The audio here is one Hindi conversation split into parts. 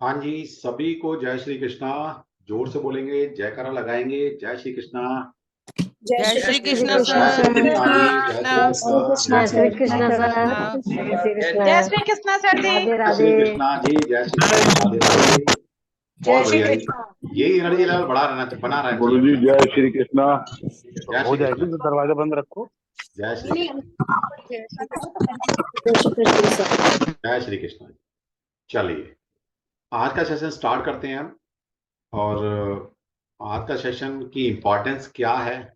हाँ जी, सभी को जय श्री कृष्णा। जोर से बोलेंगे, जयकारा लगाएंगे। जय श्री कृष्णा। जय जय श्री श्री कृष्ण। कृष्ण जय सर। श्री जय कृष्णा श्री जी, जय कृष्ण। श्री कृष्णा, जय जय श्री श्री कृष्णा। कृष्ण सर। कृष्ण। जय श्री कृष्ण। जय श्री कृष्ण सर जी। राधे जय श्री राधे। कृष्णा जी, जय श्री कृष्णा, राधे राधे। जय बहुत श्री बढ़िया। कृष्ण। यही एनर्जी लेवल बना रहना गुरु चाहिए जी अपना। जय श्री कृष्णा। जय हो श्री कृष्णा जाएगी जी, तो दरवाजा बंद रखो। जय श्री कृष्णा, जय श्री कृष्ण सर। जय श्री कृष्णा जी। चलिए, आज का सेशन स्टार्ट करते हैं हम। और आज का सेशन की इम्पोर्टेंस क्या है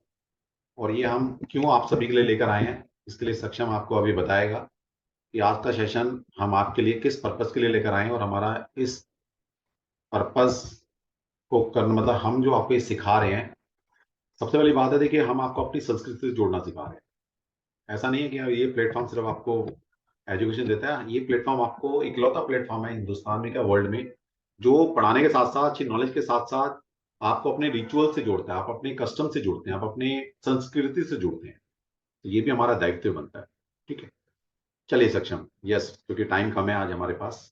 और ये हम क्यों आप सभी के लिए लेकर आए हैं, इसके लिए सक्षम आपको अभी बताएगा कि आज का सेशन हम आपके लिए किस पर्पस के लिए लेकर आए हैं और हमारा इस पर्पस को करना मतलब हम जो आपको ये सिखा रहे हैं। सबसे पहली बात है, देखिए, हम आपको अपनी संस्कृति से जोड़ना सिखा रहे हैं। ऐसा नहीं है कि ये प्लेटफॉर्म सिर्फ आपको एजुकेशन देता है। ये प्लेटफॉर्म आपको इकलौता प्लेटफॉर्म है हिंदुस्तान में, क्या वर्ल्ड में, जो पढ़ाने के साथ साथ, अच्छी नॉलेज के साथ साथ आपको अपने रिचुअल से जोड़ता है, आप अपने कस्टम से जोड़ते हैं, आप अपने संस्कृति से जोड़ते हैं। तो ये भी हमारा दायित्व बनता है। ठीक है, चलिए सक्षम। यस, क्योंकि टाइम कम है आज हमारे पास।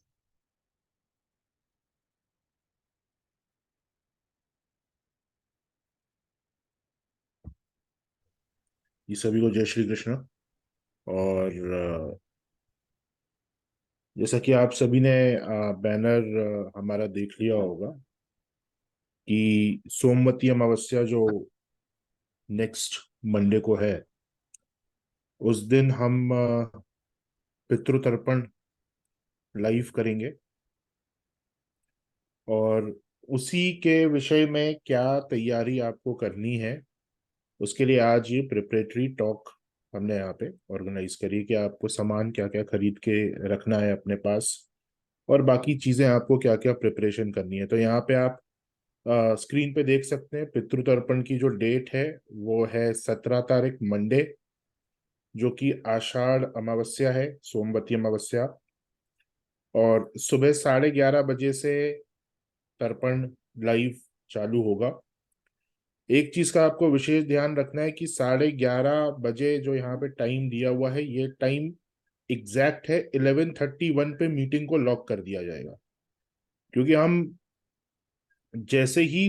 ये सभी को जय श्री कृष्ण। और जैसा कि आप सभी ने बैनर हमारा देख लिया होगा कि सोमवती अमावस्या जो नेक्स्ट मंडे को है, उस दिन हम पितृ तर्पण लाइव करेंगे। और उसी के विषय में क्या तैयारी आपको करनी है, उसके लिए आज ये प्रिपरेटरी टॉक हमने यहाँ पे ऑर्गेनाइज करी कि आपको सामान क्या क्या खरीद के रखना है अपने पास, और बाकी चीजें आपको क्या क्या प्रिपरेशन करनी है। तो यहाँ पे आप स्क्रीन पे देख सकते हैं पितृ तर्पण की जो डेट है वो है 17 तारीख मंडे, जो कि आषाढ़ अमावस्या है, सोमवती अमावस्या। और सुबह 11:30 बजे से तर्पण लाइव चालू होगा। एक चीज का आपको विशेष ध्यान रखना है कि 11:30 बजे जो यहाँ पे टाइम दिया हुआ है, ये टाइम एग्जैक्ट है। 11:31 पे मीटिंग को लॉक कर दिया जाएगा, क्योंकि हम जैसे ही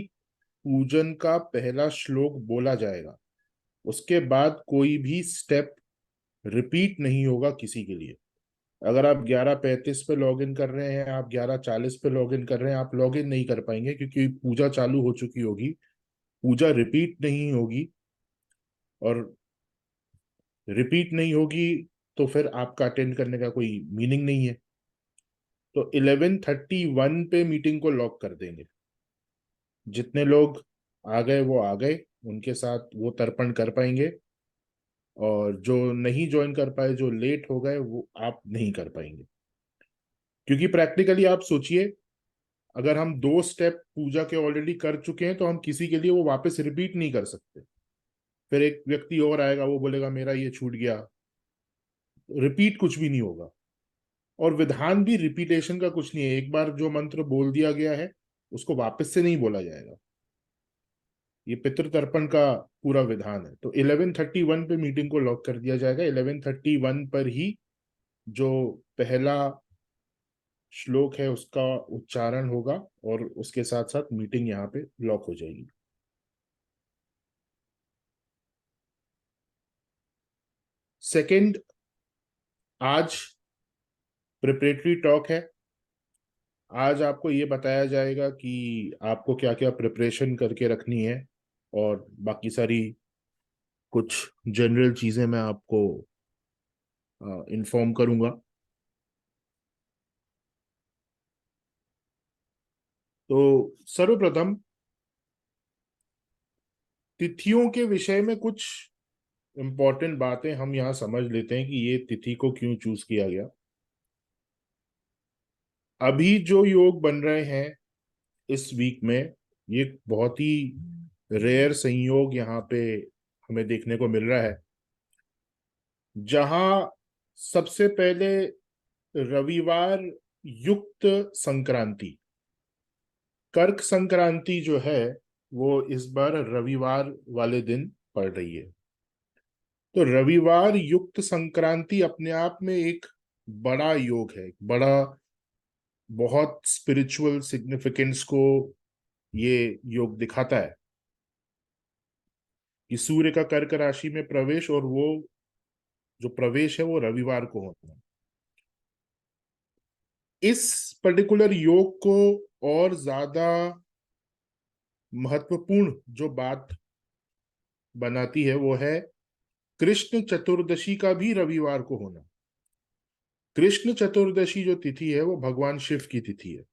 पूजन का पहला श्लोक बोला जाएगा, उसके बाद कोई भी स्टेप रिपीट नहीं होगा किसी के लिए। अगर आप 11:35 पे लॉग इन कर रहे हैं, आप 11:40 पे लॉग इन कर रहे हैं, आप लॉग इन नहीं कर पाएंगे, क्योंकि पूजा चालू हो चुकी होगी, पूजा रिपीट नहीं होगी। और रिपीट नहीं होगी तो फिर आपका अटेंड करने का कोई मीनिंग नहीं है। तो 11:31 पे मीटिंग को लॉक कर देंगे। जितने लोग आ गए वो आ गए, उनके साथ वो तर्पण कर पाएंगे। और जो नहीं ज्वाइन कर पाए, जो लेट हो गए, वो आप नहीं कर पाएंगे। क्योंकि प्रैक्टिकली आप सोचिए, अगर हम 2 स्टेप पूजा के ऑलरेडी कर चुके हैं तो हम किसी के लिए वो वापस रिपीट नहीं कर सकते। फिर एक व्यक्ति और आएगा, वो बोलेगा मेरा ये छूट गया। रिपीट कुछ भी नहीं होगा। और विधान भी रिपीटेशन का कुछ नहीं है। एक बार जो मंत्र बोल दिया गया है, उसको वापस से नहीं बोला जाएगा। ये पितृ तर्पण का पूरा विधान है। तो 11:31 पे मीटिंग को लॉक कर दिया जाएगा। 11:31 पर ही जो पहला श्लोक है उसका उच्चारण होगा, और उसके साथ साथ मीटिंग यहाँ पे लॉक हो जाएगी। सेकंड, आज प्रिपरेटरी टॉक है। आज आपको ये बताया जाएगा कि आपको क्या क्या प्रिपरेशन करके रखनी है, और बाकी सारी कुछ जनरल चीजें मैं आपको इन्फॉर्म करूंगा। तो सर्वप्रथम तिथियों के विषय में कुछ इंपॉर्टेंट बातें हम यहाँ समझ लेते हैं कि ये तिथि को क्यों चूज किया गया। अभी जो योग बन रहे हैं इस वीक में, ये बहुत ही रेयर संयोग यहाँ पे हमें देखने को मिल रहा है, जहां सबसे पहले रविवार युक्त संक्रांति, कर्क संक्रांति जो है, वो इस बार रविवार वाले दिन पड़ रही है। तो रविवार युक्त संक्रांति अपने आप में एक बड़ा योग है, बड़ा बहुत स्पिरिचुअल सिग्निफिकेंस को ये योग दिखाता है कि सूर्य का कर्क राशि में प्रवेश, और वो जो प्रवेश है वो रविवार को होता है। इस पर्टिकुलर योग को और ज्यादा महत्वपूर्ण जो बात बनाती है वो है कृष्ण चतुर्दशी का भी रविवार को होना। कृष्ण चतुर्दशी जो तिथि है वो भगवान शिव की तिथि है,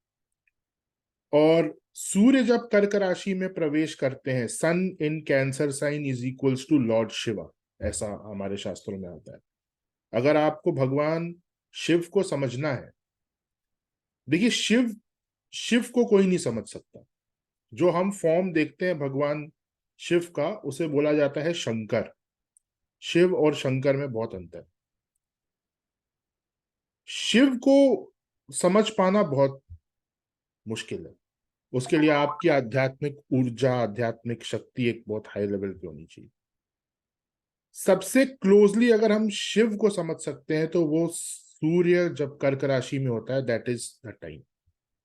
और सूर्य जब कर्क राशि में प्रवेश करते हैं, sun in cancer sign is equals to lord Shiva, ऐसा हमारे शास्त्रों में आता है। अगर आपको भगवान शिव को समझना है, देखिए शिव शिव को कोई नहीं समझ सकता। जो हम फॉर्म देखते हैं भगवान शिव का, उसे बोला जाता है शंकर। शिव और शंकर में बहुत अंतर है। शिव को समझ पाना बहुत मुश्किल है। उसके लिए आपकी आध्यात्मिक ऊर्जा, आध्यात्मिक शक्ति एक बहुत हाई लेवल की होनी चाहिए। सबसे क्लोजली अगर हम शिव को समझ सकते हैं तो वो सूर्य जब कर्क राशि में होता है, दैट इज द टाइम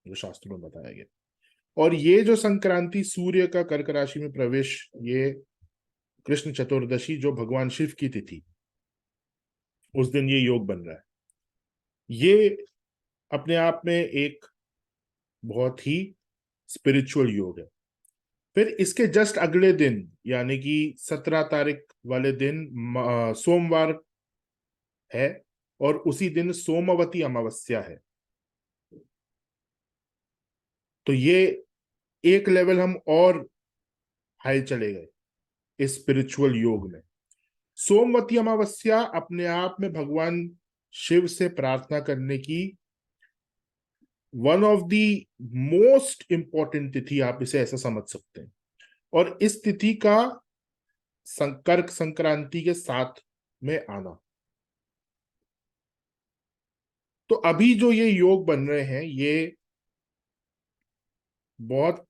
जो शास्त्रों में बताया गया। और ये जो संक्रांति सूर्य का कर्क राशि में प्रवेश, ये कृष्ण चतुर्दशी जो भगवान शिव की तिथि, उस दिन ये योग बन रहा है। ये अपने आप में एक बहुत ही स्पिरिचुअल योग है। फिर इसके जस्ट अगले दिन, यानी कि 17 तारीख वाले दिन सोमवार है, और उसी दिन सोमवती अमावस्या है। तो ये एक लेवल हम और हाई चले गए इस स्पिरिचुअल योग में। सोमवती अमावस्या अपने आप में भगवान शिव से प्रार्थना करने की one of the most important तिथि, आप इसे ऐसा समझ सकते हैं। और इस तिथि का कर्क संक्रांति के साथ में आना, तो अभी जो ये योग बन रहे हैं ये बहुत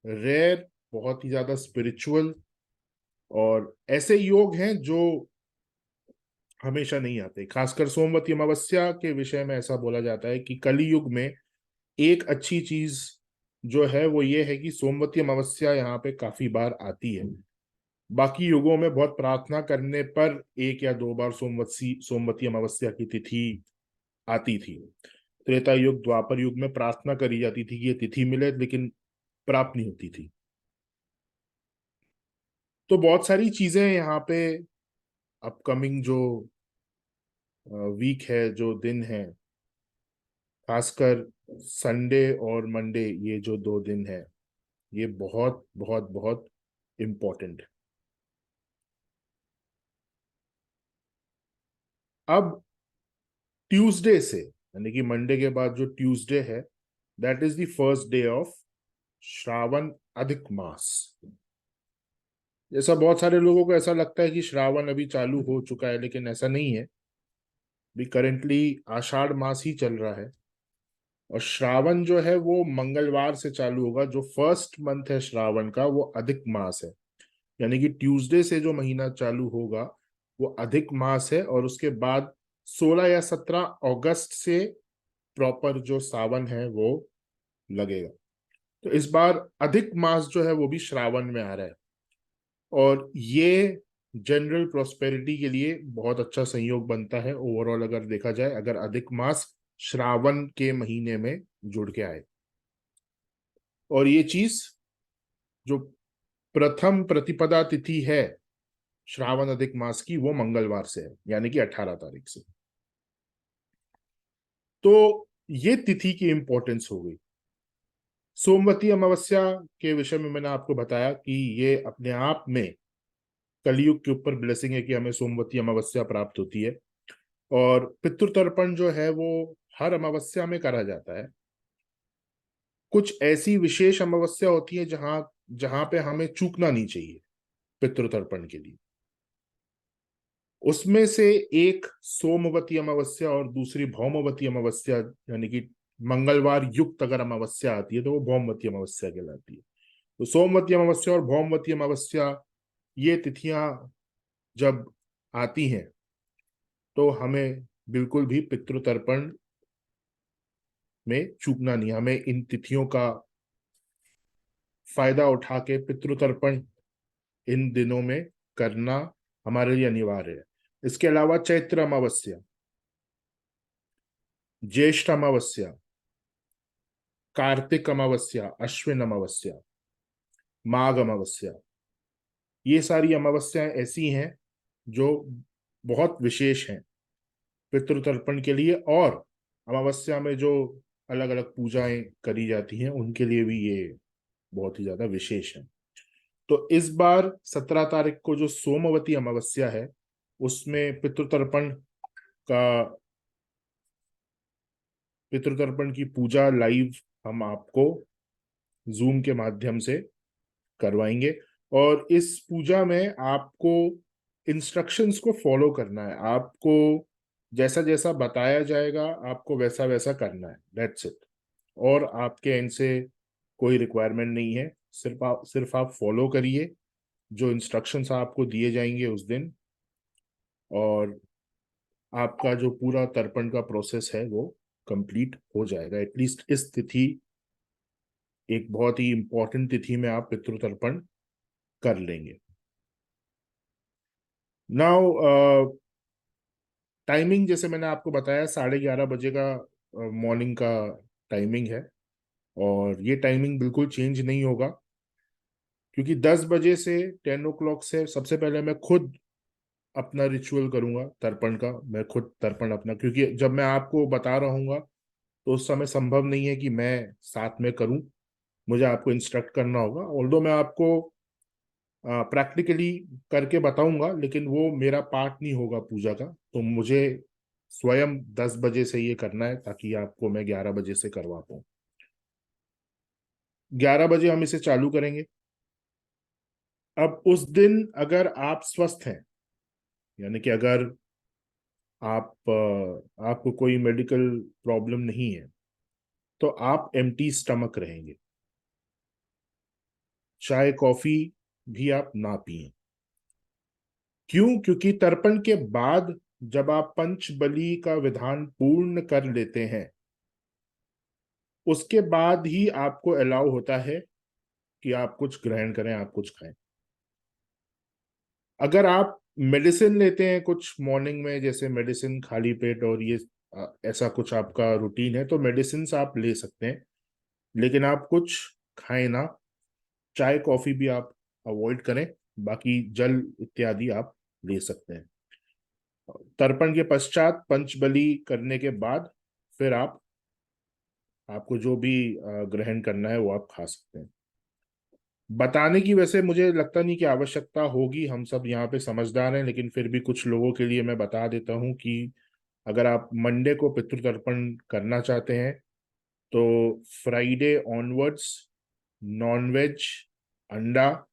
रेयर, बहुत ही ज्यादा स्पिरिचुअल, और ऐसे योग हैं जो हमेशा नहीं आते। खासकर सोमवती अमावस्या के विषय में ऐसा बोला जाता है कि कली युग में एक अच्छी चीज जो है वो ये है कि सोमवती अमावस्या यहाँ पे काफी बार आती है। बाकी युगों में बहुत प्रार्थना करने पर एक या दो बार सोमवती अमावस्या की तिथि आती थी। त्रेता युग, द्वापर युग में प्रार्थना करी जाती थी कि ये तिथि मिले, लेकिन प्राप्त नहीं होती थी। तो बहुत सारी चीजें यहाँ पे अपकमिंग जो वीक है, जो दिन है, खासकर संडे और मंडे, ये जो 2 दिन है, ये बहुत बहुत बहुत इम्पोर्टेंट है। अब ट्यूसडे से, यानी कि मंडे के बाद जो ट्यूसडे है, that is the first day of Shravan अधिक मास। जैसा बहुत सारे लोगों को ऐसा लगता है कि श्रावण अभी चालू हो चुका है, लेकिन ऐसा नहीं है। भी करेंटली आषाढ़ मास ही चल रहा है, और श्रावण जो है वो मंगलवार से चालू होगा। जो फर्स्ट मंथ है श्रावण का वो अधिक मास है, यानी कि ट्यूसडे से जो महीना चालू होगा वो अधिक मास है, और उसके बाद 16 या 17 अगस्त से प्रॉपर जो सावन है वो लगेगा। तो इस बार अधिक मास जो है वो भी श्रावण में आ रहा है, और ये जनरल प्रोस्पेरिटी के लिए बहुत अच्छा संयोग बनता है ओवरऑल, अगर देखा जाए, अगर अधिक मास श्रावण के महीने में जुड़ के आए। और ये चीज जो प्रथम प्रतिपदा तिथि है श्रावण अधिक मास की, वो मंगलवार से है, यानी कि 18 तारीख से। तो ये तिथि की इंपॉर्टेंस हो गई। सोमवती अमावस्या के विषय में मैंने आपको बताया कि ये अपने आप में कलयुग के ऊपर ब्लेसिंग है कि हमें सोमवती अमावस्या प्राप्त होती है। और पितृतर्पण जो है वो हर अमावस्या में करा जाता है। कुछ ऐसी विशेष अमावस्या होती है जहां जहां पे हमें चूकना नहीं चाहिए पितृतर्पण के लिए। उसमें से एक सोमवती अमावस्या और दूसरी भौमवती अमावस्या, यानी कि मंगलवार युक्त अगर अमावस्या आती है तो वो भौमवती अमावस्या कहलाती है। तो सोमवती अमावस्या और भौमवती अमावस्या, ये तिथियां जब आती हैं तो हमें बिल्कुल भी पितृतर्पण में चूकना नहीं, हमें इन तिथियों का फायदा उठा के पितृतर्पण इन दिनों में करना हमारे लिए अनिवार्य है। इसके अलावा चैत्र अमावस्या, ज्येष्ठ अमावस्या, कार्तिक अमावस्या, अश्विन अमावस्या, माघ अमावस्या, ये सारी अमावस्याएं ऐसी हैं जो बहुत विशेष हैं पितृतर्पण के लिए, और अमावस्या में जो अलग अलग पूजाएं करी जाती हैं उनके लिए भी ये बहुत ही ज्यादा विशेष है। तो इस बार 17 तारीख को जो सोमवती अमावस्या है उसमें का पितृतर्पण की पूजा लाइव हम आपको जूम के माध्यम से करवाएंगे, और इस पूजा में आपको इंस्ट्रक्शंस को फॉलो करना है। आपको जैसा जैसा बताया जाएगा आपको वैसा वैसा करना है, दैट्स इट। और आपके एंड से कोई रिक्वायरमेंट नहीं है, सिर्फ आप फॉलो करिए जो इंस्ट्रक्शंस आपको दिए जाएंगे उस दिन, और आपका जो पूरा तर्पण का प्रोसेस है वो कंप्लीट हो जाएगा। एटलीस्ट इस तिथि, एक बहुत ही इंपॉर्टेंट तिथि में आप पितृ तर्पण कर लेंगे। नाउ टाइमिंग जैसे मैंने आपको बताया 11:30 बजे का मॉर्निंग का टाइमिंग है, और ये टाइमिंग बिल्कुल चेंज नहीं होगा, क्योंकि 10 बजे से 10 o'clock से सबसे पहले मैं खुद अपना रिचुअल करूंगा तर्पण का। मैं खुद तर्पण अपना, क्योंकि जब मैं आपको बता रहूंगा तो उस समय संभव नहीं है कि मैं साथ में करूं, मुझे आपको इंस्ट्रक्ट करना होगा। ऑल्दो मैं आपको प्रैक्टिकली करके बताऊंगा, लेकिन वो मेरा पार्ट नहीं होगा पूजा का, तो मुझे स्वयं 10 बजे से ये करना है ताकि आपको मैं 11 बजे से करवा पाऊँ। 11 बजे हम इसे चालू करेंगे। अब उस दिन अगर आप स्वस्थ हैं, यानी कि अगर आपको कोई मेडिकल प्रॉब्लम नहीं है, तो आप एम्प्टी स्टमक रहेंगे। चाय कॉफी भी आप ना पिए। क्यों? क्योंकि तर्पण के बाद जब आप पंच बलि का विधान पूर्ण कर लेते हैं, उसके बाद ही आपको अलाउ होता है कि आप कुछ ग्रहण करें, आप कुछ खाएं। अगर आप मेडिसिन लेते हैं कुछ मॉर्निंग में, जैसे मेडिसिन खाली पेट और ये ऐसा कुछ आपका रूटीन है, तो मेडिसिन आप ले सकते हैं, लेकिन आप कुछ खाएं ना। चाय कॉफी भी आप अवॉइड करें, बाकी जल इत्यादि आप ले सकते हैं। तर्पण के पश्चात पंचबली करने के बाद फिर आपको जो भी ग्रहण करना है वो आप खा सकते हैं। बताने की वैसे मुझे लगता नहीं कि आवश्यकता होगी, हम सब यहाँ पे समझदार हैं, लेकिन फिर भी कुछ लोगों के लिए मैं बता देता हूँ कि अगर आप मंडे को पितृतर्पण करना चाहते हैं तो फ्राइडे ऑनवर्ड्स नॉनवेज, अंडा,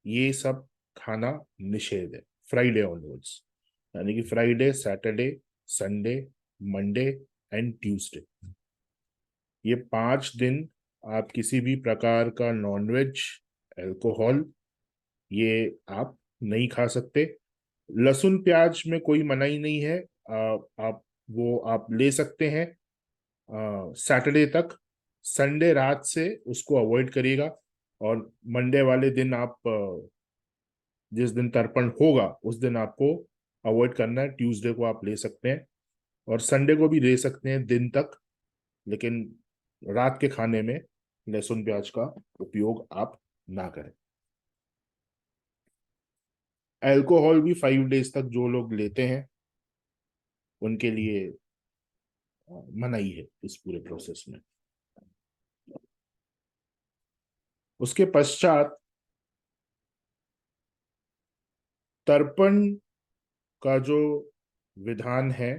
ये सब खाना निषेध है। फ्राइडे ऑनवर्ड्स, यानी कि Friday, Saturday, Sunday, Monday and Tuesday, ये 5 दिन आप किसी भी प्रकार का नॉनवेज, अल्कोहल, ये आप नहीं खा सकते। लहसुन प्याज में कोई मनाही नहीं है, आप वो आप ले सकते हैं सैटरडे तक। संडे रात से उसको अवॉइड करिएगा, और मंडे वाले दिन आप जिस दिन तर्पण होगा उस दिन आपको अवॉइड करना है। ट्यूसडे को आप ले सकते हैं, और संडे को भी ले सकते हैं दिन तक, लेकिन रात के खाने में लहसुन प्याज का उपयोग आप ना करें। अल्कोहल भी 5 डेज तक जो लोग लेते हैं उनके लिए मनाही है इस पूरे प्रोसेस में। उसके पश्चात तर्पण का जो विधान है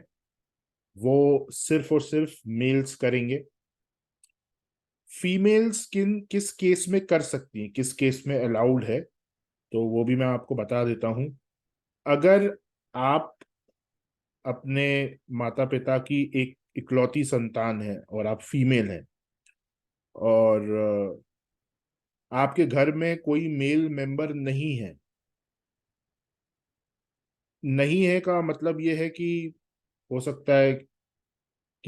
वो सिर्फ और सिर्फ मेल्स करेंगे। फीमेल्स किस केस में कर सकती हैं, किस केस में अलाउड है, तो वो भी मैं आपको बता देता हूं। अगर आप अपने माता पिता की एक इकलौती संतान है और आप फीमेल हैं, और आपके घर में कोई मेल मेंबर नहीं है, नहीं है का मतलब ये है कि हो सकता है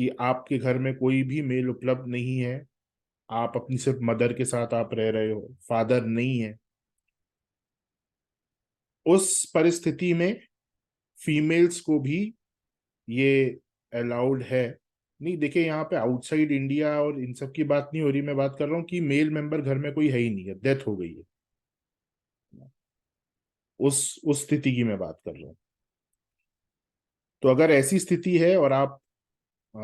कि आपके घर में कोई भी मेल उपलब्ध नहीं है, आप अपनी सिर्फ मदर के साथ आप रह रहे हो, फादर नहीं है, उस परिस्थिति में फीमेल्स को भी ये अलाउड है। नहीं देखिए, यहाँ पे आउटसाइड इंडिया और इन सब की बात नहीं हो रही, मैं बात कर रहा हूँ कि मेल मेंबर घर में कोई है ही नहीं है, डेथ हो गई है, उस स्थिति की मैं बात कर रहा हूँ। तो अगर ऐसी स्थिति है और आप अ,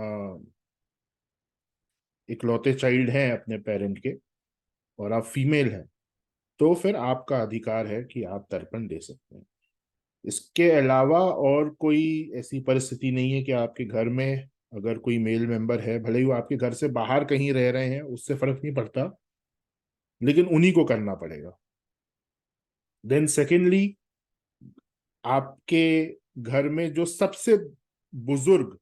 इकलौते चाइल्ड हैं अपने पेरेंट के और आप फीमेल हैं, तो फिर आपका अधिकार है कि आप तर्पण दे सकते हैं। इसके अलावा और कोई ऐसी परिस्थिति नहीं है कि आपके घर में अगर कोई मेल मेंबर है, भले ही वो आपके घर से बाहर कहीं रह रहे हैं, उससे फर्क नहीं पड़ता, लेकिन उन्हीं को करना पड़ेगा। देन सेकेंडली, आपके घर में जो सबसे बुजुर्ग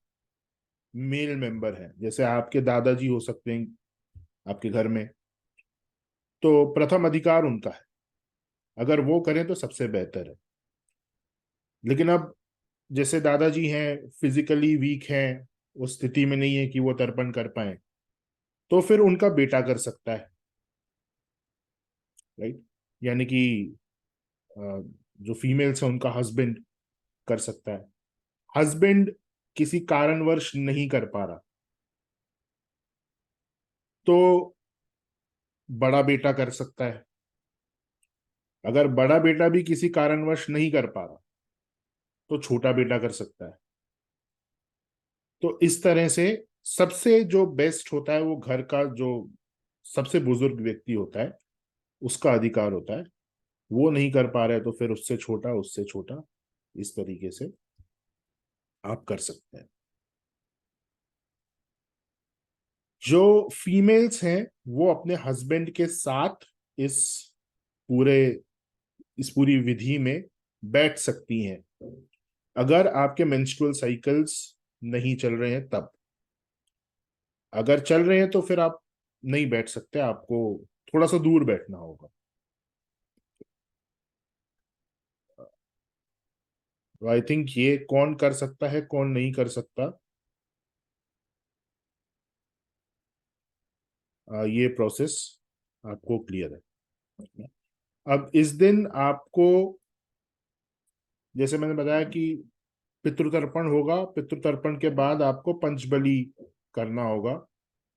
मेल मेंबर हैं, जैसे आपके दादाजी हो सकते हैं आपके घर में, तो प्रथम अधिकार उनका है, अगर वो करें तो सबसे बेहतर है। लेकिन अब जैसे दादाजी हैं, फिजिकली वीक हैं, उस स्थिति में नहीं है कि वो तर्पण कर पाए, तो फिर उनका बेटा कर सकता है, राइट। यानी कि जो फीमेल्स है उनका हस्बैंड कर सकता है। हस्बैंड किसी कारणवश नहीं कर पा रहा, तो बड़ा बेटा कर सकता है। अगर बड़ा बेटा भी किसी कारणवश नहीं कर पा रहा, तो छोटा बेटा कर सकता है। तो इस तरह से सबसे जो बेस्ट होता है वो घर का जो सबसे बुजुर्ग व्यक्ति होता है, उसका अधिकार होता है। वो नहीं कर पा रहे तो फिर उससे छोटा, उससे छोटा, इस तरीके से आप कर सकते हैं। जो फीमेल्स हैं वो अपने हस्बैंड के साथ इस पूरे इस पूरी विधि में बैठ सकती हैं, अगर आपके मेंस्ट्रुअल साइकिल्स नहीं चल रहे हैं तब। अगर चल रहे हैं तो फिर आप नहीं बैठ सकते, आपको थोड़ा सा दूर बैठना होगा। तो आई थिंक ये कौन कर सकता है कौन नहीं कर सकता, ये प्रोसेस आपको क्लियर है। अब इस दिन आपको, जैसे मैंने बताया कि पितृतर्पण होगा, पितृतर्पण के बाद आपको पंचबली करना होगा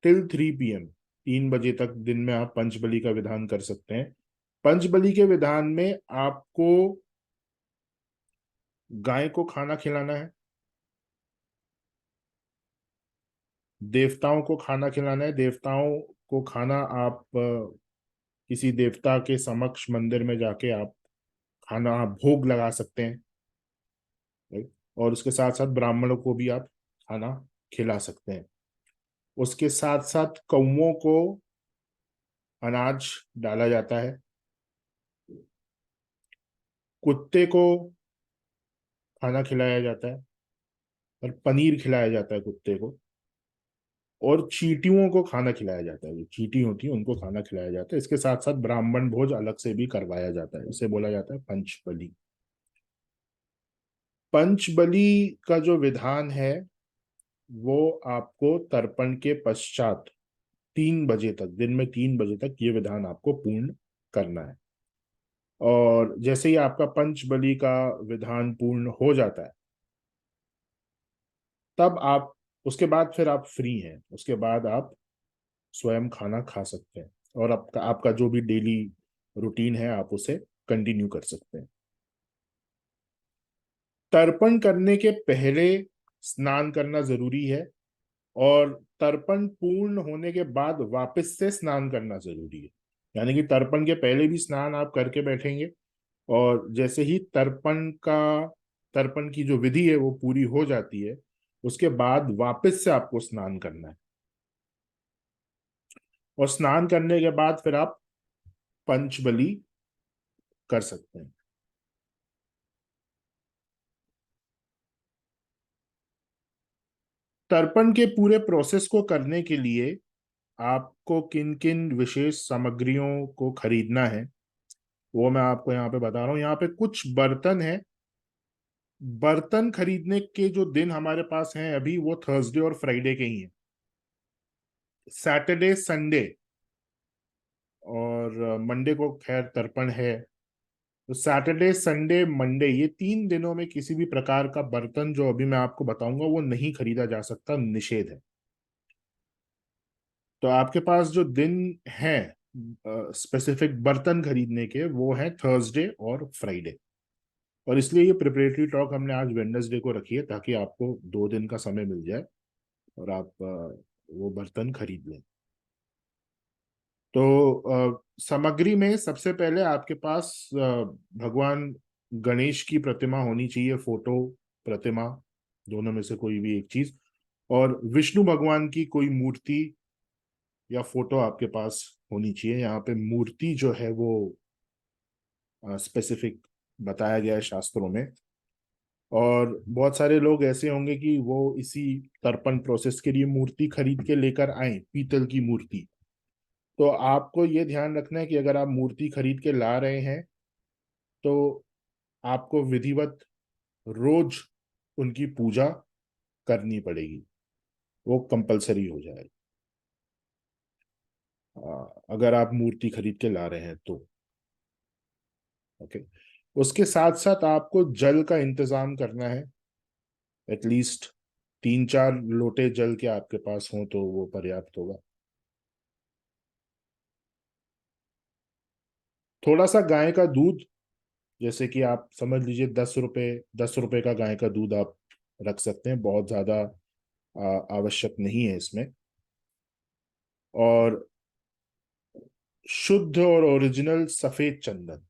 टिल 3 PM। 3 बजे तक दिन में आप पंचबली का विधान कर सकते हैं। पंचबली के विधान में आपको गाय को खाना खिलाना है, देवताओं को खाना खिलाना है। देवताओं को खाना आप किसी देवता के समक्ष मंदिर में जाके आप खाना भोग लगा सकते हैं, राइट? और उसके साथ साथ ब्राह्मणों को भी आप खाना खिला सकते हैं। उसके साथ साथ कौओं को अनाज डाला जाता है, कुत्ते को खाना खिलाया जाता है और पनीर खिलाया जाता है कुत्ते को, और चींटियों को खाना खिलाया जाता है। जो चींटी होती है उनको खाना खिलाया जाता है। इसके साथ साथ ब्राह्मण भोज अलग से भी करवाया जाता है, इसे बोला जाता है पंचबली। पंचबली का जो विधान है वो आपको तर्पण के पश्चात 3 बजे तक, दिन में 3 बजे तक ये विधान आपको पूर्ण करना है। और जैसे ही आपका पंचबली का विधान पूर्ण हो जाता है, तब आप, उसके बाद फिर आप फ्री हैं, उसके बाद आप स्वयं खाना खा सकते हैं और आपका आपका जो भी डेली रूटीन है आप उसे कंटिन्यू कर सकते हैं। तर्पण करने के पहले स्नान करना जरूरी है, और तर्पण पूर्ण होने के बाद वापस से स्नान करना जरूरी है। यानी कि तर्पण के पहले भी स्नान आप करके बैठेंगे, और जैसे ही तर्पण की जो विधि है वो पूरी हो जाती है, उसके बाद वापस से आपको स्नान करना है। और स्नान करने के बाद फिर आप पंचबली कर सकते हैं। तर्पण के पूरे प्रोसेस को करने के लिए आपको किन किन विशेष सामग्रियों को खरीदना है वो मैं आपको यहाँ पे बता रहा हूँ। यहाँ पे कुछ बर्तन है बर्तन खरीदने के जो दिन हमारे पास हैं अभी, वो थर्सडे और फ्राइडे के ही हैं। सैटरडे, संडे और मंडे को खैर तर्पण है। तो सैटरडे, संडे, मंडे, ये 3 दिनों में किसी भी प्रकार का बर्तन जो अभी मैं आपको बताऊंगा वो नहीं खरीदा जा सकता, निषेध है। तो आपके पास जो दिन हैं स्पेसिफिक बर्तन खरीदने के, वो है थर्सडे और फ्राइडे। और इसलिए ये प्रिपरेटरी टॉक हमने आज वेडनेसडे को रखी है, ताकि आपको 2 दिन का समय मिल जाए और आप वो बर्तन खरीद लें। तो सामग्री में सबसे पहले आपके पास भगवान गणेश की प्रतिमा होनी चाहिए, फोटो, प्रतिमा, दोनों में से कोई भी एक चीज। और विष्णु भगवान की कोई मूर्ति या फोटो आपके पास होनी चाहिए। यहाँ पे मूर्ति जो है वो स्पेसिफिक बताया गया है शास्त्रों में। और बहुत सारे लोग ऐसे होंगे कि वो इसी तर्पण प्रोसेस के लिए मूर्ति खरीद के लेकर आए, पीतल की मूर्ति। तो आपको ये ध्यान रखना है कि अगर आप मूर्ति खरीद के ला रहे हैं तो आपको विधिवत रोज उनकी पूजा करनी पड़ेगी, वो कंपलसरी हो जाएगी अगर आप मूर्ति खरीद के ला रहे हैं तो। ओके। उसके साथ साथ आपको जल का इंतजाम करना है। एटलीस्ट 3-4 लोटे जल के आपके पास हो तो वो पर्याप्त होगा। थोड़ा सा गाय का दूध, जैसे कि आप समझ लीजिए 10 रुपए, 10 रुपए का गाय का दूध आप रख सकते हैं, बहुत ज्यादा आवश्यक नहीं है इसमें। और शुद्ध और ओरिजिनल सफेद चंदन,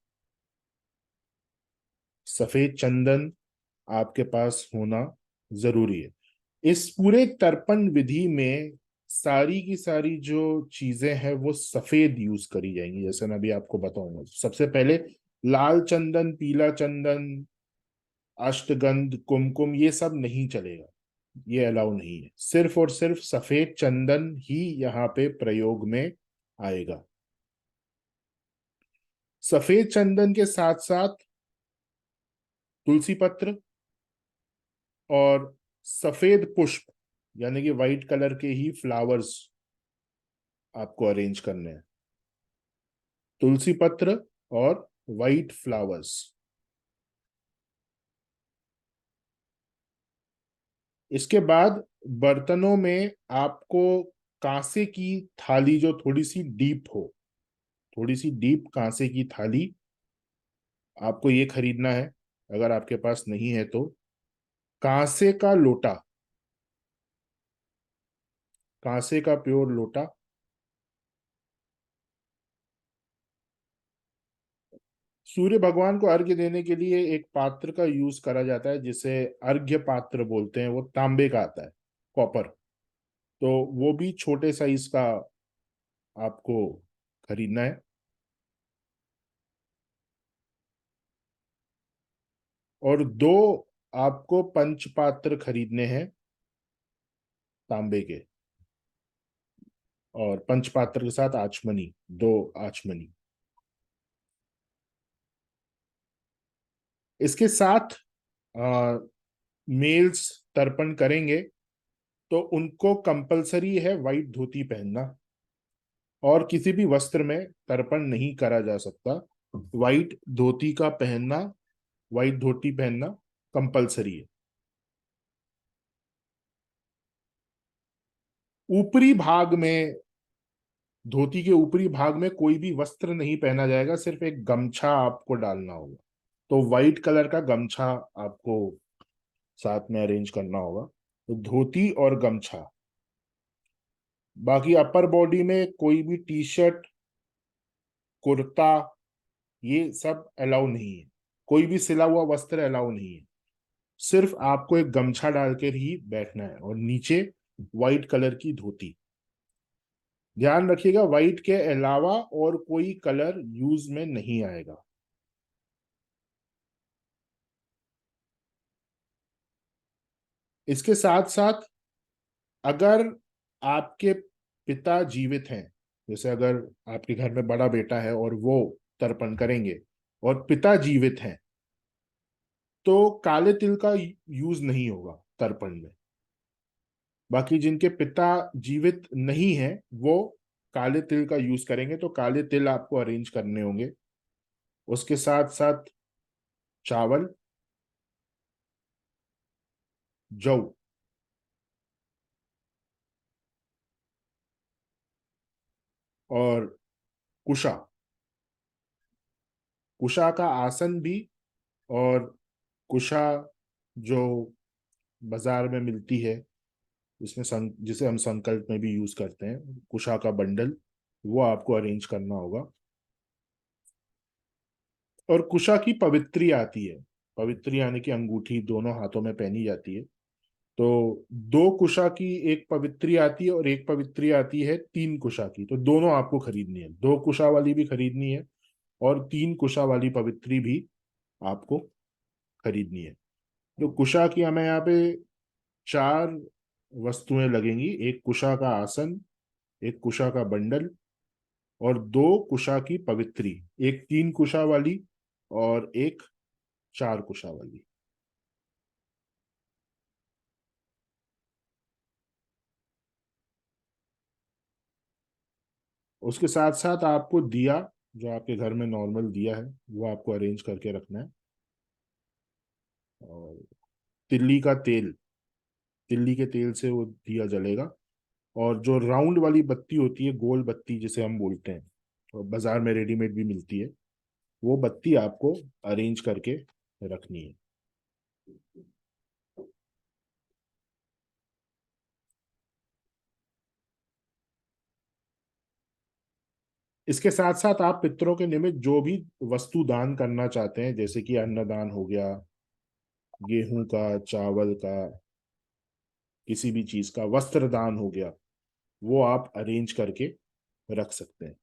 सफेद चंदन आपके पास होना जरूरी है। इस पूरे तर्पण विधि में सारी की सारी जो चीजें हैं वो सफेद यूज करी जाएंगी, जैसे मैं अभी आपको बताऊंगा। सबसे पहले लाल चंदन, पीला चंदन, अष्टगंध, कुमकुम, ये सब नहीं चलेगा, ये अलाउ नहीं है। सिर्फ और सिर्फ सफेद चंदन ही यहाँ पे प्रयोग में आएगा। सफेद चंदन के साथ साथ तुलसी पत्र और सफेद पुष्प, यानी कि व्हाइट कलर के ही फ्लावर्स आपको अरेंज करने हैं। तुलसी पत्र और व्हाइट फ्लावर्स। इसके बाद बर्तनों में आपको कांसे की थाली, जो थोड़ी सी डीप हो, थोड़ी सी डीप कांसे की थाली आपको ये खरीदना है। अगर आपके पास नहीं है तो कांसे का लोटा, कांसे का प्योर लोटा। सूर्य भगवान को अर्घ्य देने के लिए एक पात्र का यूज करा जाता है, जिसे अर्घ्य पात्र बोलते हैं, वो तांबे का आता है, कॉपर। तो वो भी छोटे साइज का आपको खरीदना है। और 2 आपको पंचपात्र खरीदने हैं तांबे के, और पंचपात्र के साथ आचमनी, 2 आचमनी। इसके साथ मेल्स तर्पण करेंगे तो उनको कंपलसरी है व्हाइट धोती पहनना, और किसी भी वस्त्र में तर्पण नहीं करा जा सकता। व्हाइट धोती का पहनना, व्हाइट धोती पहनना कंपलसरी है। ऊपरी भाग में, धोती के ऊपरी भाग में कोई भी वस्त्र नहीं पहना जाएगा, सिर्फ एक गमछा आपको डालना होगा। तो व्हाइट कलर का गमछा आपको साथ में अरेंज करना होगा। तो धोती और गमछा। बाकी अपर बॉडी में कोई भी टी शर्ट, कुर्ता, ये सब अलाउ नहीं है। कोई भी सिला हुआ वस्त्र अलाउ नहीं है। सिर्फ आपको एक गमछा डालकर ही बैठना है, और नीचे व्हाइट कलर की धोती। ध्यान रखिएगा, व्हाइट के अलावा और कोई कलर यूज में नहीं आएगा। इसके साथ साथ अगर आपके पिता जीवित हैं, जैसे अगर आपके घर में बड़ा बेटा है और वो तर्पण करेंगे और पिता जीवित हैं, तो काले तिल का यूज नहीं होगा तर्पण में। बाकी जिनके पिता जीवित नहीं है वो काले तिल का यूज करेंगे, तो काले तिल आपको अरेंज करने होंगे। उसके साथ साथ चावल, जौ और कुशा। कुशा का आसन भी, और कुशा जो बाजार में मिलती है, जिसे हम संकल्प में भी यूज करते हैं, कुशा का बंडल, वो आपको अरेंज करना होगा। और कुशा की पवित्री आती है, पवित्री यानी कि अंगूठी दोनों हाथों में पहनी जाती है। तो दो कुशा की एक पवित्री आती है और एक पवित्री आती है 3 कुशा की, तो दोनों आपको खरीदनी है। 2 कुशा वाली भी खरीदनी है और 3 कुशा वाली पवित्री भी आपको खरीदनी है। तो कुशा की हमें यहाँ पे 4 वस्तुएं लगेंगी। एक कुशा का आसन, एक कुशा का बंडल, और 2 कुशा की पवित्री, एक 3 कुशा वाली और एक 4 कुशा वाली। उसके साथ साथ आपको दिया, जो आपके घर में नॉर्मल दिया है, वो आपको अरेंज करके रखना है। और तिल्ली का तेल, तिल्ली के तेल से वो दिया जलेगा। और जो राउंड वाली बत्ती होती है, गोल बत्ती जिसे हम बोलते हैं, और बाजार में रेडीमेड भी मिलती है, वो बत्ती आपको अरेंज करके रखनी है। इसके साथ साथ आप पितरों के निमित्त जो भी वस्तु दान करना चाहते हैं, जैसे कि अन्नदान हो गया, गेहूं का, चावल का, किसी भी चीज का, वस्त्र दान हो गया, वो आप अरेंज करके रख सकते हैं।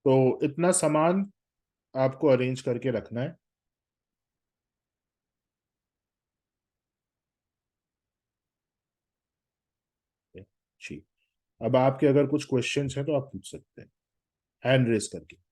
तो इतना सामान आपको अरेंज करके रखना है। जी। अब आपके अगर कुछ क्वेश्चंस हैं तो आप पूछ सकते हैं हैंड रेस करके।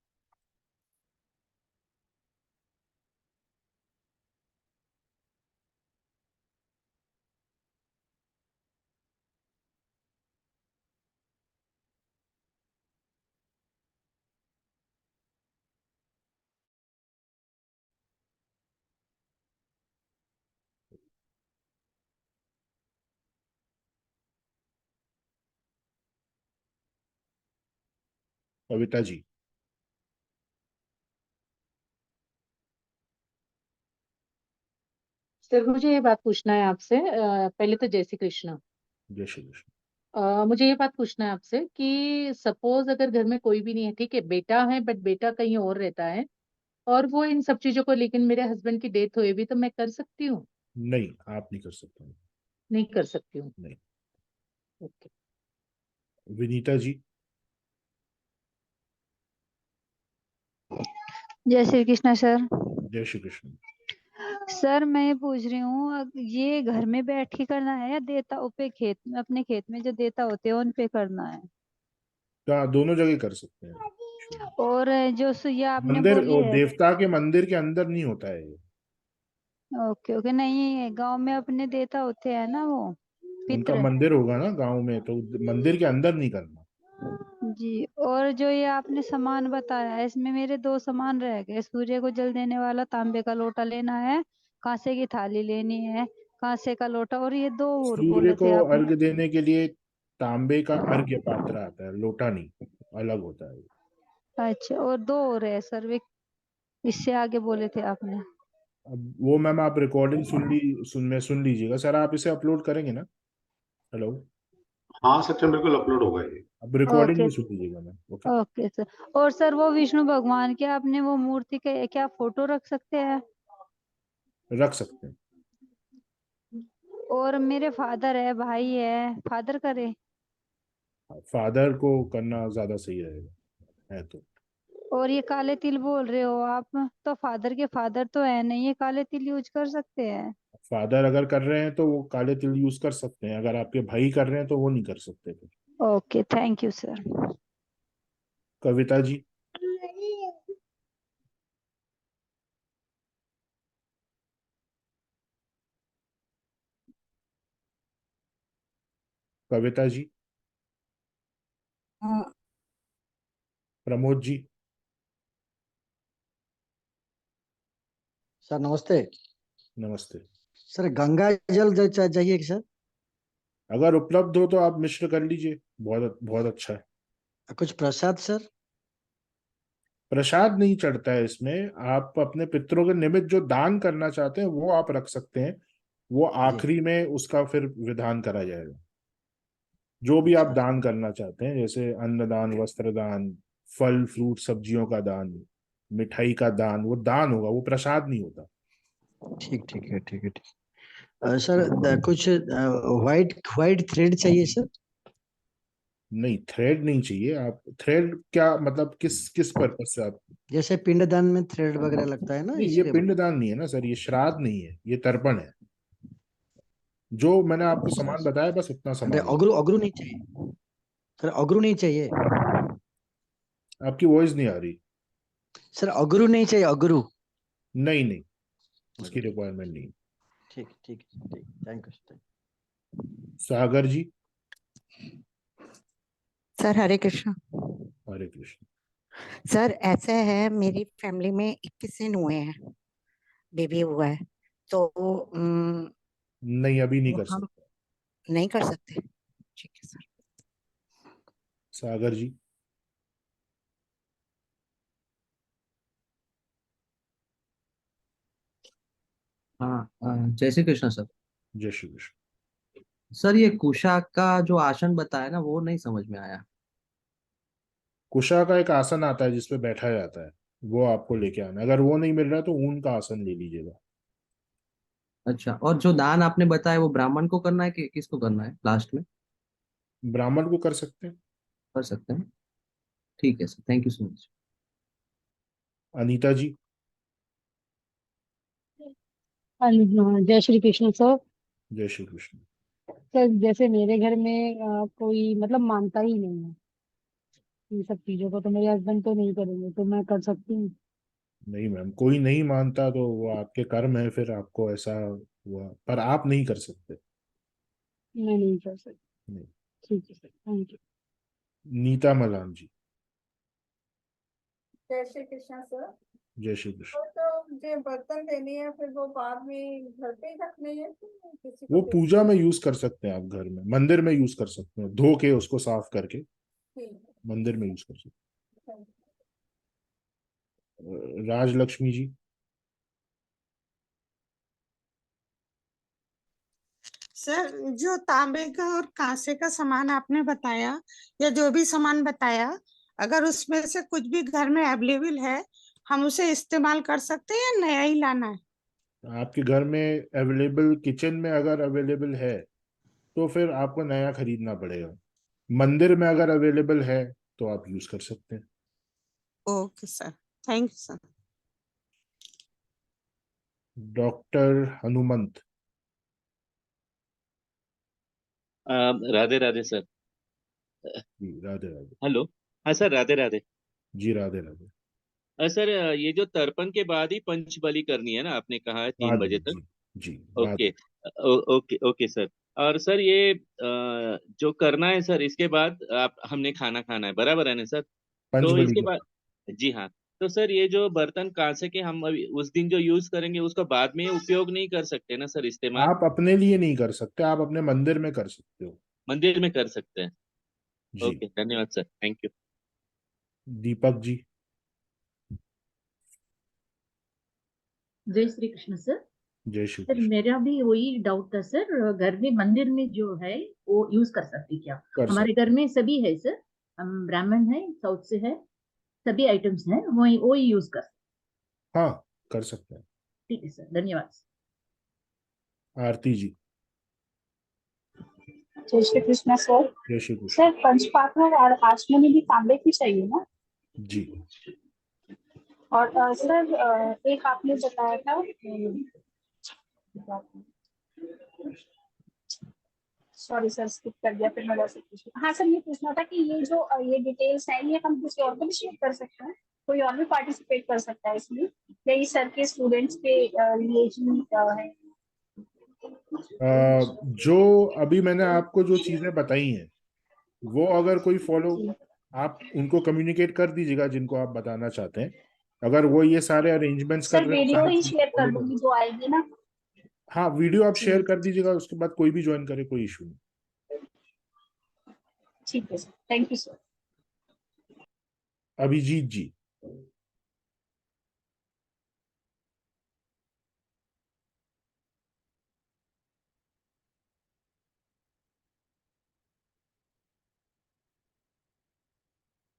कविता जी। सर मुझे ये बात पूछना है आपसे, पहले तो जय श्री कृष्ण। जय श्री कृष्ण। मुझे ये बात पूछना है आपसे कि सपोज अगर घर में कोई भी नहीं है, ठीक है, बेटा है बट बेटा कहीं और रहता है, और वो इन सब चीजों को, लेकिन मेरे हस्बैंड की डेथ हुई भी, तो मैं कर सकती हूँ? नहीं, आप नहीं कर सकते। नहीं कर सकती हूँ? नहीं। ओके। विनीता जी। जय श्री कृष्णा सर। जय श्री कृष्ण। सर मैं ये पूछ रही हूँ, ये घर में बैठ के करना है या देवताओं पे, खेत में, अपने खेत में जो देवता होते हैं उन पे करना है? क्या दोनों जगह कर सकते हैं। और जो ये आपने मंदिर बोली और है। देवता के मंदिर के अंदर नहीं होता है ये। ओके ओके, नहीं गांव में अपने देवता होते हैं ना, वो उनका पितृ। मंदिर होगा ना गांव में, तो मंदिर के अंदर नहीं करना। जी। और जो ये आपने सामान बताया है, इसमें मेरे 2 सामान रह गए। सूर्य को जल देने वाला तांबे का लोटा लेना है, कांसे की थाली लेनी है, कांसे का लोटा, और ये 2 और सूर्य बोले को थे आपने। अर्घ्य देने के लिए तांबे का अर्घ्य पात्र आता है, लोटा नहीं, अलग होता है। अच्छा, और 2 और है सर, वे इससे आगे बोले थे आपने। अब वो मैम आप रिकॉर्डिंग सुन लीजिएगा। सर आप इसे अपलोड करेंगे ना। हेलो। हाँ सचिन, बिल्कुल अपलोड होगा ये। अब रिकॉर्डिंग ओके। भी सुन लीजिएगा मैम। ओके। Okay sir. और सर वो विष्णु भगवान के आपने वो मूर्ति के क्या फोटो रख सकते हैं? रख सकते हैं। और मेरे फादर है, भाई है, फादर करे। फादर को करना ज्यादा सही रहेगा है तो। और ये काले तिल बोल रहे हो आप, तो फादर के फादर तो है नहीं, ये काले तिल यूज कर सकते हैं? फादर अगर कर रहे हैं तो वो काले तिल यूज कर सकते हैं, अगर आपके भाई कर रहे हैं तो वो नहीं कर सकते फिर। Okay, thank you sir. Kavita ji. Kavita ji. हाँ, प्रमोद जी। सर नमस्ते। नमस्ते। सर गंगा जल चाहिए कि सर? अगर उपलब्ध हो तो आप मिश्र कर लीजिए, बहुत बहुत अच्छा है। कुछ प्रसाद सर? प्रसाद नहीं चढ़ता है इसमें, आप अपने पितरों के निमित्त जो दान करना चाहते हैं वो आप रख सकते हैं, वो जी। आखिरी में उसका फिर विधान करा जाएगा। जो भी आप अच्छा दान करना चाहते हैं, जैसे अन्नदान, वस्त्र दान, फल फ्रूट सब्जियों का दान, मिठाई का दान, वो दान होगा, वो प्रसाद नहीं होता। ठीक ठीक है, ठीक है, ठीक। सर कुछ व्हाइट व्हाइट थ्रेड चाहिए सर? नहीं, थ्रेड नहीं चाहिए। आप थ्रेड क्या मतलब, किस किस पर्पज से आप? जैसे पिंडदान में थ्रेड वगैरह लगता है ना, नहीं, ये इसलिए बोल। पिंडदान नहीं है ना सर, ये श्राद्ध नहीं है, ये तर्पण है। जो मैंने आपको अच्छा सामान अच्छा। बताया बस उतना अरे सामान ले। अगरू अगरू नहीं चाहिए सर? अगरू नहीं चाहिए आपकी वॉइस नहीं आ रही। सर? अगरू नहीं चाहिए, अगरू? नहीं नहीं, उसकी अगरू। रिक्वायरमेंट नहीं। ठीक ठीक ठीक, thank you. Sagar ji. Sir Hare Krishna. Hare Krishna. Sir ऐसे है, मेरी फैमिली में 21 दिन हुए हैं, बेबी हुआ है, तो नहीं, अभी नहीं वो कर हम सकते। नहीं कर सकते? ठीक है सर। सागर जी। हाँ, जय श्री कृष्ण सर। जय श्री कृष्ण। सर ये कुशा का जो आसन बताया ना, वो नहीं समझ में आया। कुशा का एक आसन आता है जिसपे बैठा जाता है, वो आपको लेके आना है। अगर वो नहीं मिल रहा है तो ऊन का आसन ले लीजिएगा। अच्छा, और जो दान आपने बताया वो ब्राह्मण को करना है कि किसको करना है लास्ट में? ब्राह्मण को कर सकते हैं। कर सकते हैं। ठीक है sir, thank you so much. Anita ji. हाँ, जय श्री कृष्ण सर। जय श्री कृष्ण। सर जैसे मेरे घर में कोई मतलब मानता ही नहीं है इन सब चीजों को, तो मेरे हस्बैंड तो नहीं करेंगे, तो मैं कर सकती हूँ? नहीं मैम, कोई नहीं मानता तो वो आपके कर्म है, फिर आपको ऐसा हुआ, पर आप नहीं कर सकते। मैं नहीं कर सकती। नहीं। ठीक है sir, thank you. Neeta Malan ji. Jai Shri Krishna sir. जय श्री कृष्ण। और तो मुझे बर्तन देनी है, फिर वो बाद में घर पे ही रखने हैं कि किसी को वो दे? पूजा में यूज कर सकते हैं, आप घर में मंदिर में यूज कर सकते हैं, धो के उसको साफ करके ठीक मंदिर में यूज कर सकते है। हैं। राजलक्ष्मी जी। सर जो तांबे का और कांसे का सामान आपने बताया, या जो भी सामान बताया, अगर उसमें से कुछ भी घर में अवेलेबल है, हम उसे इस्तेमाल कर सकते हैं या नया ही लाना है? आपके घर में अवेलेबल, किचन में अगर अवेलेबल है तो फिर आपको नया खरीदना पड़ेगा। मंदिर में अगर अवेलेबल है तो आप यूज कर सकते हैं। Okay sir, thank you sir. Doctor Hanumant. Radhe Radhe sir. जी राधे राधे। हेलो। हाँ सर, राधे राधे। जी राधे राधे। सर ये जो तर्पण के बाद ही पंच बलि करनी है ना, आपने कहा है 3 बजे जी। तक। जी बाद ओके। में। Okay okay sir. और सर ये जो करना है सर, इसके बाद आप हमने खाना खाना है, बराबर है ना सर? तो पंचबली इसके के बाद, बाद। जी हाँ। तो सर ये जो बर्तन कांसे के हम अभी उस दिन जो यूज करेंगे, उसको बाद में उपयोग नहीं कर सकते ना सर, इस्तेमाल? आप अपने लिए नहीं कर सकते, आप अपने मंदिर में कर सकते हो। मंदिर में कर सकते हैं। जी। ओके, धन्यवाद sir, thank you. Deepak ji. Jai Shri Krishna sir. जय श्री सर कृष्ण। मेरा भी वही डाउट था सर, घर में मंदिर में जो है वो यूज कर सकते क्या? कर हमारे सकते। घर में सभी है सर, हम ब्राह्मण है, साउथ से है, सभी आइटम्स हैं, वही वही यूज कर सकते। हाँ, कर सकते हैं। ठीक है सर, धन्यवाद। आरती जी। जय श्री कृष्णा सर। जय श्री कृष्ण। सर पंचपात्र और आचमनी भी तांबे की चाहिए ना? जी। और सर एक आपने बताया था, सॉरी सर स्किप कर दिया, फिर मैं वैसे पूछूं। हाँ सर, ये पूछना था कि ये जो ये डिटेल्स हैं, ये हम किसी और को भी शेयर कर सकते हैं? कोई और भी पार्टिसिपेट कर सकता है इसमें, या ये सर के स्टूडेंट्स के लिए ही है? जो अभी मैंने आपको जो चीजें बताई हैं वो अगर कोई फॉलो, आप उनको कम्युनिकेट कर दीजिएगा जिनको आप बताना चाहते हैं। अगर वो ये सारे अरेंजमेंट्स कर सर रहे हैं, वीडियो सारी ही चीजें शेयर कर follow दूंगी जो आएगी ना। हाँ, वीडियो आप शेयर जी कर दीजिएगा, उसके बाद कोई भी ज्वाइन करे, कोई इशू नहीं। ठीक है sir, thank you sir. Abhijit ji.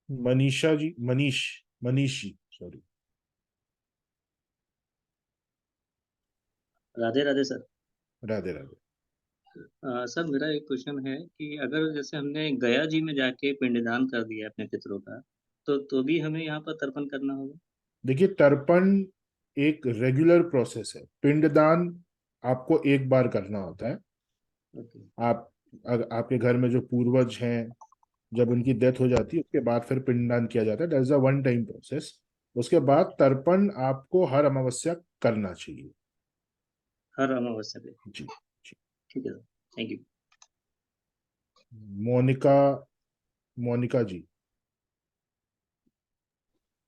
Manisha ji, Manish ji, sorry. Radhe Radhe sir. Radhe Radhe. Sir मेरा एक क्वेश्चन है कि अगर जैसे हमने गया जी में जाके पिंडदान कर दिया अपने पितरों का, तो भी हमें यहाँ पर तर्पण करना होगा? देखिए, तर्पण एक रेगुलर प्रोसेस है। पिंडदान आपको एक बार करना होता है। आप आपके घर में जो पूर्वज हैं, जब उनकी डेथ हो जाती है उसके बाद फिर पिंडदान किया जाता है। That is a one time process. उसके बाद तर्पण आपको हर अमावस्या करना चाहिए। हर अमावस्या पे? जी। ठीक है, thank you. Monika ji.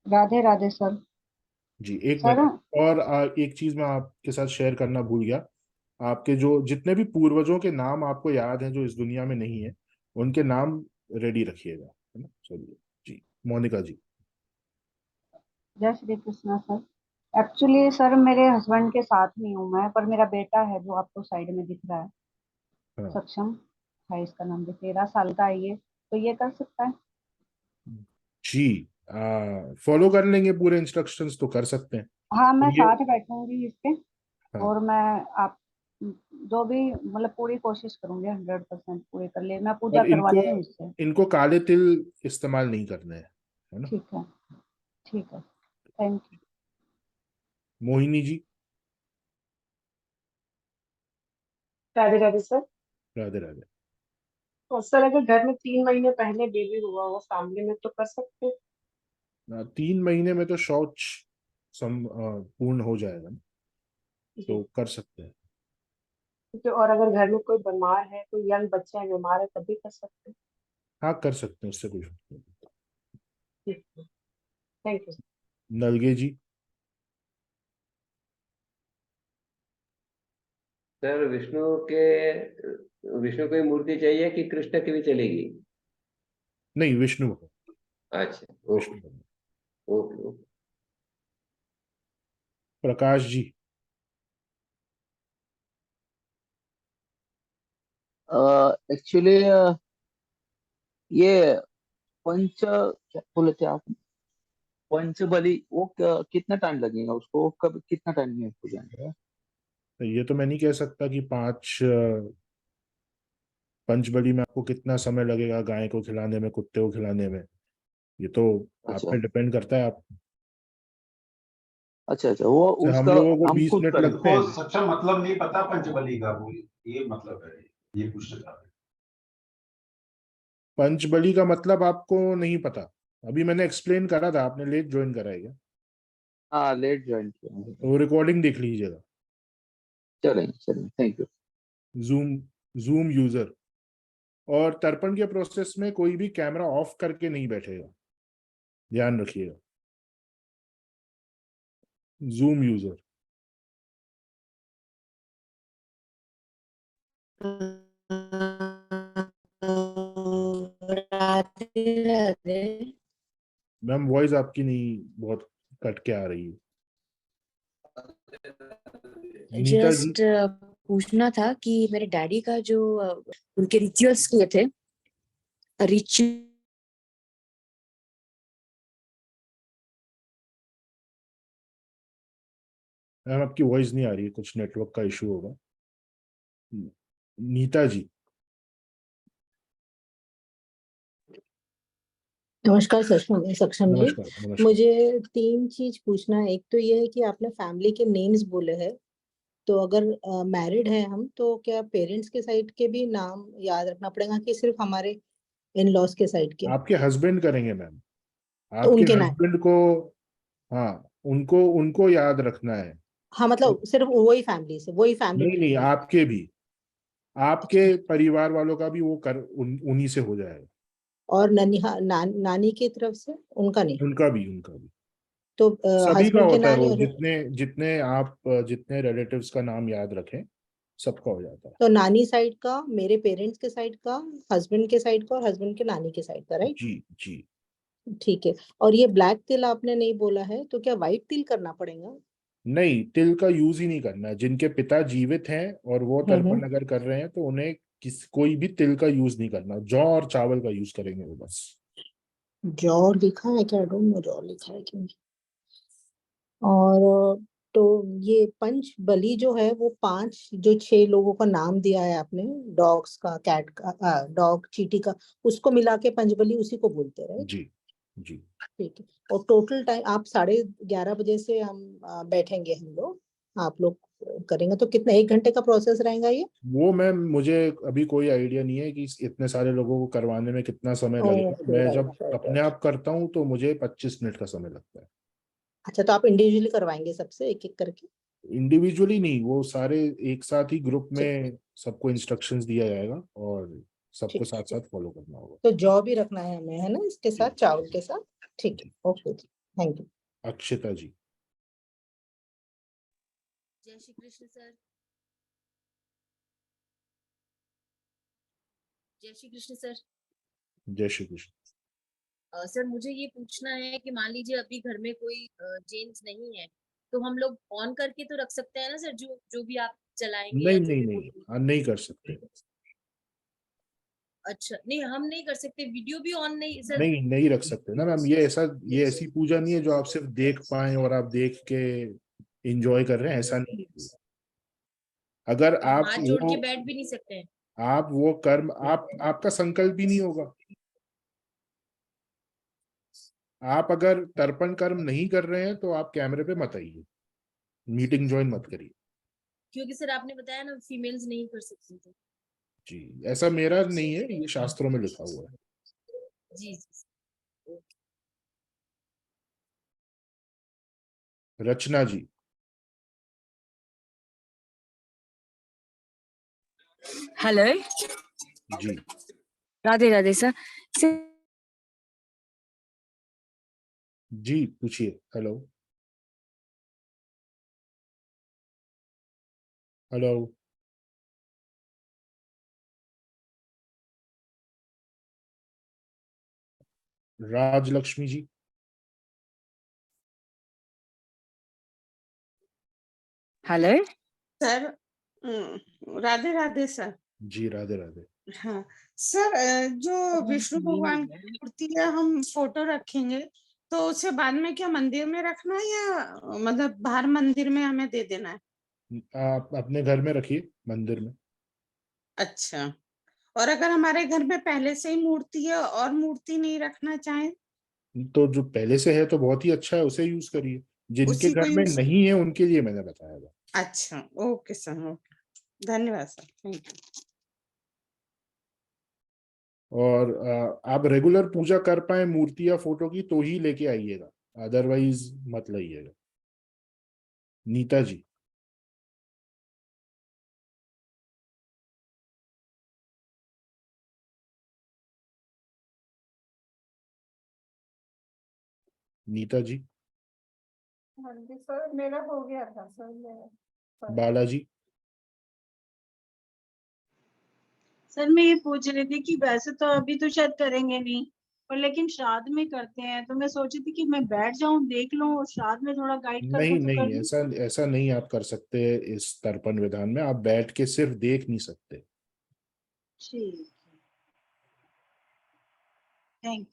Radhe Radhe sir. जी, एक सर मिनट। और एक चीज मैं आपके साथ शेयर करना भूल गया। आपके जो जितने भी पूर्वजों के नाम आपको याद हैं जो इस दुनिया में नहीं है, उनके नाम रेडी रखिएगा, है ना? चलिए जी, मोनिका जी। Jai Shri Krishna sir. Actually sir मेरे हस्बैंड के साथ नहीं हूँ मैं, पर मेरा बेटा है जो आपको साइड में दिख रहा है, हाँ सक्षम है इसका नाम भी, 13 साल का है ये, तो ये कर सकता है? जी, फॉलो कर लेंगे पूरे इंस्ट्रक्शंस तो कर सकते हैं। हाँ मैं ये साथ बैठूंगी इसके, हाँ, और मैं आप जो भी मतलब पूरी कोशिश करूंगी 100% पूरी कर ले, मैं पूजा और इनको करवाती हूँ इससे। इनको काले तिल इस्तेमाल नहीं करने हैं, है ना? ठीक है, ठीक है, thank you. Mohini ji. Radhe Radhe sir. Radhe Radhe. और सर अगर घर में 3 महीने पहले बेबी हुआ हो फैमिली में तो कर सकते हैं? 3 महीने में तो शौच पूर्ण हो जाएगा ना, तो जी। कर सकते हैं। ठीक है, और अगर घर में कोई बीमार है, कोई यंग बच्चा है बीमार है, तब भी कर सकते हैं? हाँ, कर सकते हैं, उससे कुछ नहीं। ठीक है, thank you. Nalage ji. Sir Vishnu की मूर्ति चाहिए कि कृष्ण की भी चलेगी? नहीं, विष्णु को। अच्छा, विष्णु ओके को। Okay okay. Prakash ji. Actually ये क्या बोले थे आप, पंचबली, वो कितना टाइम लगेगा उसको, कब कितना टाइम में हो जाएगा? तो ये तो मैं नहीं कह सकता कि 5 पंचबली में आपको कितना समय लगेगा, गाय को खिलाने में, कुत्ते को खिलाने में। ये तो आप अच्छा पे डिपेंड करता है। आप अच्छा अच्छा, वो से हम उसका लोगों को हम 20 खुद मिनट करेंगे? लगते तो हैं। सच्चा मतलब नहीं पता पंचबली का, वो ये मतलब है, ये पूछना चाहते हैं। पंचबली का मतलब आपको नहीं पता? अभी मैंने एक्सप्लेन करा था, आपने लेट ज्वाइन करा है क्या? हाँ लेट ज्वाइन किया है। तो वो रिकॉर्डिंग देख लीजिएगा। चलेंगे चलेंगे, thank you. Zoom zoom user. और तर्पण के प्रोसेस में कोई भी कैमरा ऑफ करके नहीं बैठेगा, ध्यान रखिएगा। Zoom user. Radhe Radhe. Ma'am voice आपकी नहीं, बहुत कट के आ रही है। नीता जी। जस्ट पूछना था कि मेरे डैडी का जो उनके रिचुअल्स किए थे, रिचुअल मैम आपकी वॉइस नहीं आ रही है, कुछ नेटवर्क का इशू होगा। नीता जी। नमस्कार सक्षम जी। नमस्कार नमस्कार। मुझे 3 चीज पूछना है। एक तो ये है कि आपने फैमिली के नेम्स बोले हैं, तो अगर मैरिड हैं हम, तो क्या पेरेंट्स के साइड के भी नाम याद रखना पड़ेगा कि सिर्फ हमारे इन लॉज के साइड के? आपके हस्बैंड करेंगे मैम, तो आपके उनके नाम, हस्बैंड को, हाँ उनको उनको याद रखना है। हाँ मतलब सिर्फ वही फैमिली से, वही फैमिली नहीं ट्री नहीं, से। आपके भी, आपके परिवार वालों का भी वो कर उन्हीं से हो जाएगा। और नानी की तरफ से उनका नहीं? उनका भी तो सभी का हस्बैंड के होता है नानी वो, और जितने जितने आप जितने रिलेटिव्स का नाम याद रखें सबका हो जाता है। तो नानी साइड का, मेरे पेरेंट्स के साइड का, हस्बैंड के साइड का और हस्बैंड के नानी के साइड का, राइट? जी जी। ठीक है। और ये ब्लैक तिल आपने नहीं बोला है, तो क्या व्हाइट तिल करना पड़ेगा? नहीं, तिल का यूज ही नहीं करना है। जिनके पिता जीवित हैं और वो तर्पण हम्म। अगर कर रहे हैं तो उन्हें कोई भी तिल का यूज नहीं करना, जौ और चावल का यूज करेंगे वो बस। जौ लिखा है क्या? डोंट नो जौ लिखा है कि नहीं। और तो ये पंच बलि जो है वो 5 जो 6 लोगों का नाम दिया है आपने, डॉग्स का, कैट का, डॉग चीटी का, उसको मिला के पंचबली उसी को बोलते हैं, राइट? जी जी। ठीक है। और टोटल टाइम आप 11:30 से हम बैठेंगे हम लोग, आप लोग करेंगे, तो कितना 1 घंटे का प्रोसेस रहेगा ये? वो मैम मुझे अभी कोई आइडिया नहीं है कि इतने सारे लोगों को करवाने में कितना समय लगेगा। ओके, मैं राइट जब राइट अपने राइट। आप करता हूँ तो मुझे 25 मिनट का समय लगता है। अच्छा, तो आप इंडिविजुअली करवाएंगे सबसे एक एक करके? इंडिविजुअली नहीं, वो सारे एक साथ ही ग्रुप ठीक में सबको इंस्ट्रक्शंस दिया जाएगा और सबको ठीक साथ ठीक। साथ फॉलो करना होगा। तो जॉब भी रखना है हमें, है ना, इसके जी साथ, चावल के साथ? ठीक है, जी। ओके जी, thank you. Akshita ji. Jai Shri Krishna sir. जय श्री कृष्ण सर। जय श्री कृष्ण। सर मुझे ये पूछना है कि मान लीजिए अभी घर में कोई जेंट्स नहीं है, तो हम लोग ऑन करके तो रख सकते हैं ना सर, जो जो भी आप चलाएंगे या नहीं जो नहीं भी नहीं, बोलेंगे? नहीं कर सकते। अच्छा, नहीं हम नहीं कर सकते, वीडियो भी ऑन नहीं सर? नहीं नहीं रख सकते ना मैम, ये ऐसी पूजा नहीं है जो आप सिर्फ देख पाए और आप देख के इंजॉय कर रहे हैं, ऐसा नहीं है। अगर हम आप हाथ जोड़ वो के बैठ भी नहीं सकते हैं? आप वो कर्म, आपका संकल्प ही नहीं होगा। आप अगर तर्पण कर्म नहीं कर रहे हैं तो आप कैमरे पे मत आइए, मीटिंग ज्वाइन मत करिए। क्योंकि सर आपने बताया ना फीमेल्स नहीं कर सकती थी। जी, ऐसा मेरा नहीं है, ये शास्त्रों में लिखा हुआ है। जी जी। ओके। रचना जी। हेलो। जी राधे राधे सर। जी पूछिए। Hello hello. Rajalakshmi ji. Hello sir. Radhe Radhe sir. जी राधे राधे। हाँ सर, जो विष्णु भगवान की मूर्ति है हम फोटो रखेंगे, तो उसे बाद में क्या मंदिर में रखना है या मतलब बाहर मंदिर में हमें दे देना है? आप अपने घर में रखिए, मंदिर में। अच्छा। और अगर हमारे घर में पहले से ही मूर्ति है और मूर्ति नहीं रखना चाहें? तो जो पहले से है तो बहुत ही अच्छा है, उसे यूज करिए। जिनके उसी को घर में यूज। नहीं है उनके लिए मैंने बताया था। अच्छा, ओके सर, ओके, धन्यवाद सर, थैंक यू। और आप रेगुलर पूजा कर पाए मूर्ति या फोटो की तो ही लेके आइएगा, अदरवाइज मत लाइएगा। नीता जी। नीता जी। हाँ जी सर, मेरा हो गया था सर, मेरा। बालाजी। सर मैं ये पूछ रही थी कि वैसे तो अभी तो शायद करेंगे नहीं, पर लेकिन श्राद्ध में करते हैं, तो मैं सोची थी कि मैं बैठ जाऊं देख लूं और श्राद्ध में थोड़ा गाइड कर नहीं दो तो कर नहीं, लूं। ऐसा ऐसा नहीं आप कर सकते। इस तर्पण विधान में आप बैठ के सिर्फ देख नहीं सकते। ठीक, थैंक यू।